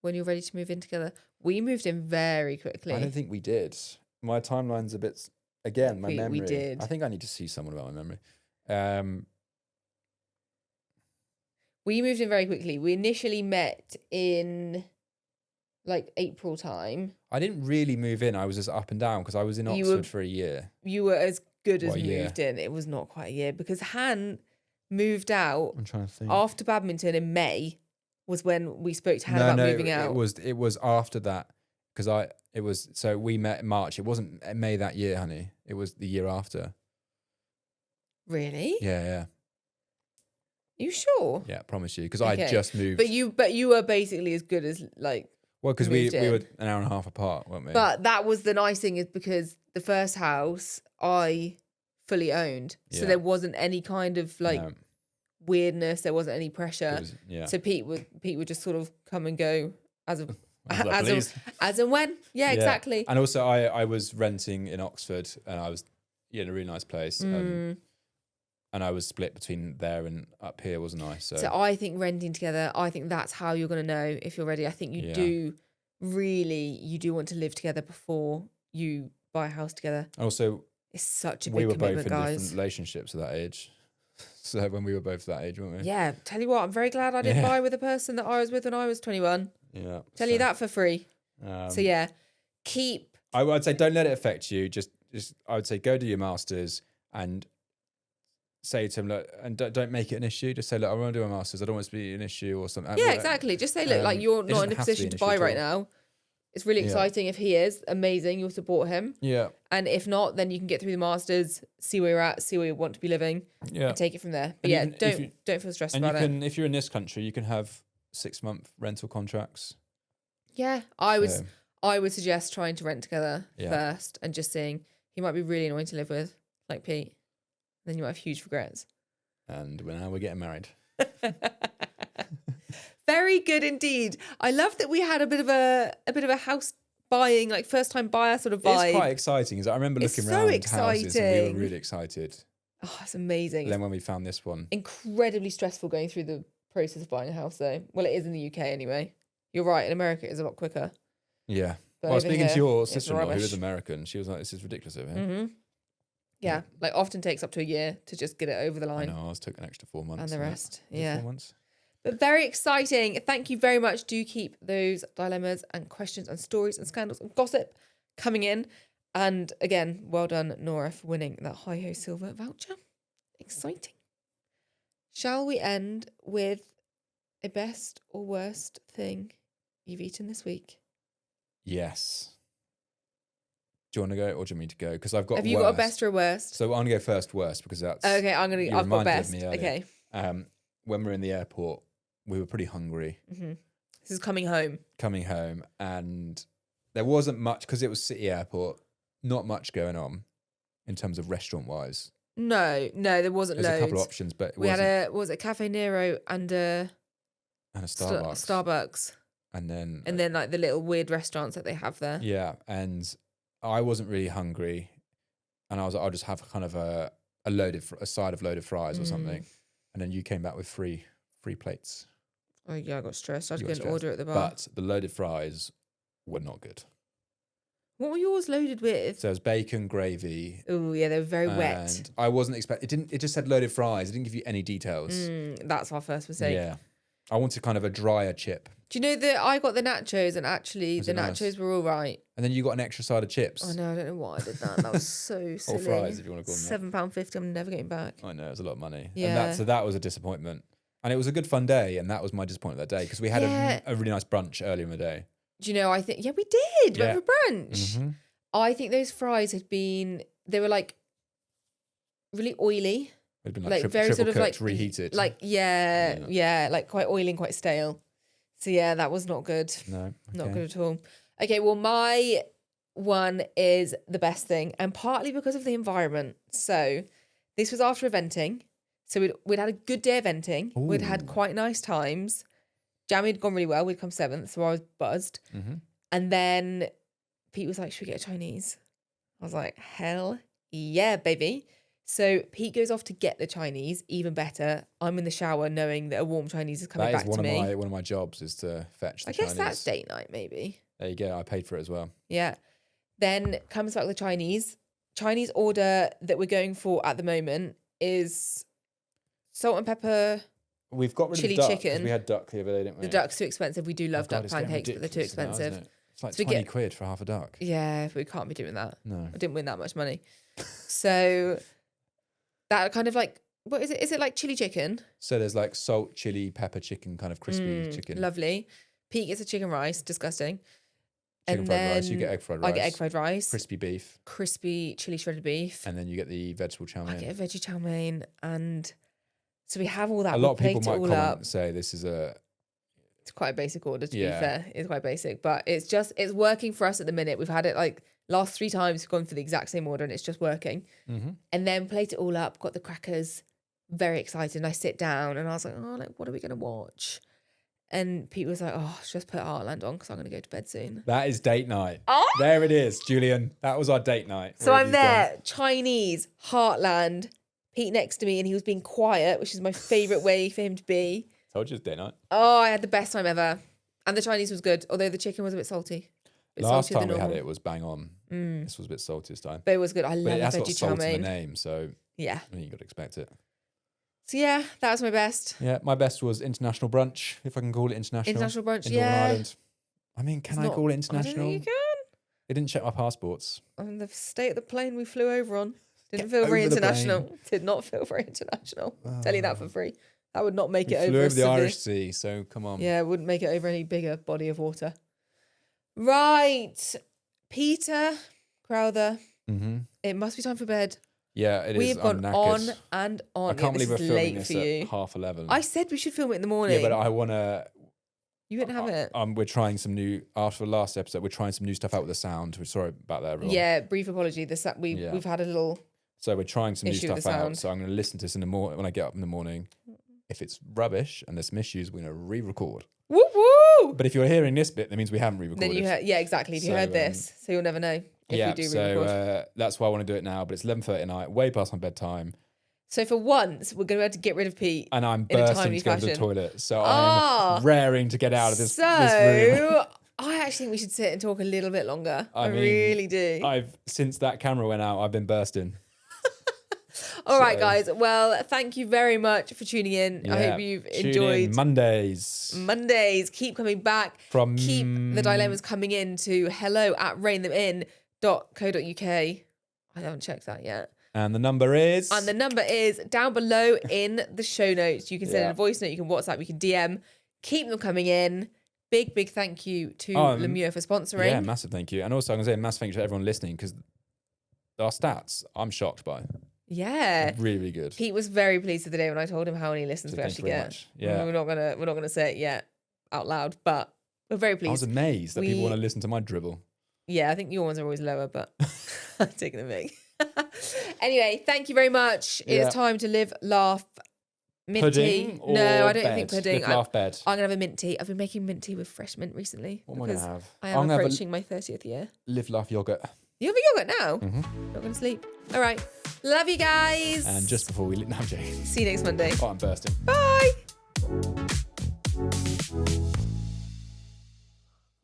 when you're ready to move in together? We moved in very quickly. I don't think we did. My timeline's a bit, again, my memory. We did. I think I need to see someone about my memory. We moved in very quickly. We initially met in like April time. I didn't really move in. I was just up and down because I was in Oxford for a year. You were as good as moved in. It was not quite a year because Han moved out. I'm trying to think. After badminton in May was when we spoke to Han about moving out. It was after that because so we met in March. It wasn't May that year, honey. It was the year after. Really? Yeah. You sure? Yeah, I promise you. Because I just moved. But you were basically as good as like. Well, because we were an hour and a half apart, weren't we? But that was the nice thing, is because the first house I fully owned, so there wasn't any kind of weirdness. There wasn't any pressure. So Pete would just sort of come and go as and when. Yeah, exactly. And also, I was renting in Oxford, and I was in a really nice place. And I was split between there and up here, wasn't I? So I think renting together, I think that's how you're going to know if you're ready. I think you do want to live together before you buy a house together. Also, it's such a big commitment, guys. We were both in different relationships at that age. So when we were both that age, weren't we? Yeah. Tell you what, I'm very glad I didn't buy with the person that I was with when I was 21. Yeah. Tell you that for free. So yeah, I'd say don't let it affect you. Just I would say go do your masters and say to him, look, and don't make it an issue. Just say, look, I want to do a masters. I don't want it to be an issue or something. Yeah, exactly. Just say, look, like you're not in a position to buy right now. It's really exciting. If he is, amazing. You'll support him. Yeah. And if not, then you can get through the masters, see where you're at, see where you want to be living, and take it from there. But don't feel stressed about it. If you're in this country, you can have 6-month rental contracts. Yeah, I would suggest trying to rent together first and just seeing. He might be really annoying to live with, like Pete. Then you might have huge regrets. And now we're getting married. Very good indeed. I love that we had a bit of a house buying, like first time buyer sort of vibe. It's quite exciting. I remember looking around houses and we were really excited. Oh, it's amazing. And then when we found this one. Incredibly stressful going through the process of buying a house though. Well, it is in the UK anyway. You're right. In America, it is a lot quicker. Yeah. But Well, over speaking to here, your it's sister-in-law, who rubbish. is American, she was like, "This is ridiculous over here." Mm-hmm. Yeah, like often takes up to a year to just get it over the I line. know. Ours took an extra 4 months. And the on that. rest, Was it yeah. 4 months. But very exciting. Thank you very much. Do keep those dilemmas and questions and stories and scandals and gossip coming in. And again, well done, Nora, for winning that Hi-Ho Silver voucher. Exciting. Shall we end with a best or worst thing you've eaten this week? Yes. Do you want to go or do you want me to go? Because I've got Have you got a best or a worst? So I'm going to go first worst because that's... Okay, you I've got reminded of best. me earlier. Okay. When we were in the airport, we were pretty hungry This is coming home. coming home, and there wasn't much because it was city airport. Not much going on in terms of restaurant wise. No, there wasn't There's loads. a couple of options, but We had what was it Cafe Nero and and a Starbucks, Starbucks, and then like the little weird restaurants that they have there. yeah, and I wasn't really hungry, and I was like, I'll just have kind of a side of loaded fries or something, and then you came back with three plates. Oh yeah, I got stressed. I had to You go got and order at the bar. But the loaded fries were not good. What were yours loaded with? So it was bacon, gravy. Oh yeah, they were very wet. And I wasn't expecting. It just said loaded fries. It didn't give you any details. That's our first mistake. Yeah, I wanted kind of a drier chip. Do you know that I got the nachos and actually Was the it nice? nachos were all right? And then you got an extra side of chips. I know, I don't know why I did that. That was so silly. Or fries, if you want to call them £7.50. I'm never getting back. I know, it was a lot of money. Yeah. And so that was a disappointment. And it was a good fun day, and that was my disappointment that day because we had a really nice brunch earlier in the day. Do you know? I think we did. Yeah. Went for brunch. I think those fries they were like really oily. It'd been Like like, very triple sort of cooked, like reheated. Like yeah, like quite oily and quite stale. So yeah, that was not good. No, Not okay. good at all. Okay, well my one is the best thing, and partly because of the environment. So this was after eventing. So we'd had a good day eventing. We'd had quite nice times. Jamie had gone really well. We'd come 7th, so I was buzzed. And then Pete was like, should we get a Chinese? I was like, hell yeah, baby. So Pete goes off to get the Chinese, even better. I'm in the shower knowing that a warm Chinese is coming back to me. That is one of my jobs is to fetch the I guess Chinese. that's date night, maybe. There you go. I paid for it as well. Yeah. Then comes back with the Chinese. Chinese order that we're going for at the moment is salt and pepper. We've got rid Chili of duck 'cause chicken. we had duck the other day, didn't we? The duck's too expensive. We do love God, duck it's getting pancakes, but they're too ridiculous now, isn't expensive. it? It's like So we 20 get- quid for half a duck. Yeah, but we can't be doing that. No. I didn't win that much money. So that kind of like, what is it? Is it like chili chicken? So there's like salt, chili, pepper chicken, kind of crispy chicken. Lovely. Pete gets a chicken rice, disgusting. Chicken and fried then rice. You get egg fried rice. I get egg fried rice. Crispy beef. Crispy chili shredded beef. And then you get the vegetable chow I mein. get a veggie chow mein. And so we have all that. A We lot of people plate it might all comment up. and say this is a... It's quite a basic order, to Yeah. be fair. It's quite basic, but it's working for us at the minute. We've had it like last 3 times, we've gone for the exact same order and it's just working. And then plate it all up, got the crackers, very excited. And I sit down and I was like, oh, like, what are we going to watch? And Pete was like, oh, just put Heartland on because I'm going to go to bed soon. That is date night. Oh! There it is, Julian. That was our date night. So Where I'm have you there, gone? Chinese, Heartland, Pete next to me, and he was being quiet, which is my favourite way for him to be. Told you it's date night. Oh, I had the best time ever. And the Chinese was good, although the chicken was a bit salty. A bit Last saltier time than we had normal. it was bang on. This was a bit salty this time. But it was good. I But love it has got veggie chow salt in mein. the name, so Yeah. I mean, you got to expect it. So yeah, that was my best. Yeah, my best was international brunch, if I can call it international. International brunch, in yeah. Northern Ireland. I mean, can It's I not- call it I don't international? think you can. They didn't check my passports. I mean, the state of the plane we flew over on didn't Get feel very over the international. Did not feel very international. Tell you that for free. That would not make We it flew over over a the severe- Irish Sea, so come on. Yeah, it wouldn't make it over any bigger body of water. Right. Peter Crowther. It must be time for bed. Yeah, it is. We've I'm gone on knackered. and on. I can't Yeah, believe we're this is filming late this for you. at 11:30. I said we should film it in the morning. Yeah, but I want to... You wouldn't have it. We're trying some new... After the last episode, we're trying some new stuff out with the sound. We're sorry about that, everyone. Yeah, brief apology. Yeah. We've had a little... So we're trying some new Issue with stuff the out. sound. So I'm going to listen to this in the morning when I get up in the morning. If it's rubbish and there's some issues, we're going to re-record. Woo woo! But if you're hearing this bit, that means we haven't re-recorded. Then you heard... Yeah, exactly. If you So, heard this, so you'll never know if yeah, we do so re-record. that's why I want to do it now. But it's 11:30 at night, way past my bedtime. So for once, we're going to have to get rid of Pete. And I'm in a bursting timely to go to the fashion. toilet. So Ah. I'm raring to get out of this room. So I actually think we should sit and talk a little bit longer. I mean, really do. Since that camera went out, I've been bursting. All right, guys. Well, thank you very much for tuning in. I hope you've enjoyed Mondays. Keep coming back. Keep the dilemmas coming in to hello@reinthemin.co.uk. I haven't checked that yet. And the number is? And the number is down below in the show notes. You can send in a voice note, you can WhatsApp, you can DM. Keep them coming in. Big, big thank you to LEMIEUX for sponsoring. Yeah, massive thank you. And also, I'm going to say a massive thank you to everyone listening because our stats, I'm shocked by. Yeah. Really, really good. Pete was very pleased the other day when I told him how many listens we actually get. Much. Yeah. We're not gonna say it yet out loud, but we're very pleased. I was amazed that people want to listen to my dribble. Yeah, I think your ones are always lower, but I'm taking the mic. Anyway, thank you very much. It is time to live, laugh, mint pudding tea. No, I don't think pudding. Live, laugh, bed. I'm gonna have a mint tea. I've been making mint tea with fresh mint recently. What am I gonna have? I am approaching my 30th year. Live, laugh, yogurt. You have a yogurt now? Not gonna sleep. All right. Love you guys. And just before we leave, no, I'm joking. See you next Monday. Oh, I'm bursting. Bye.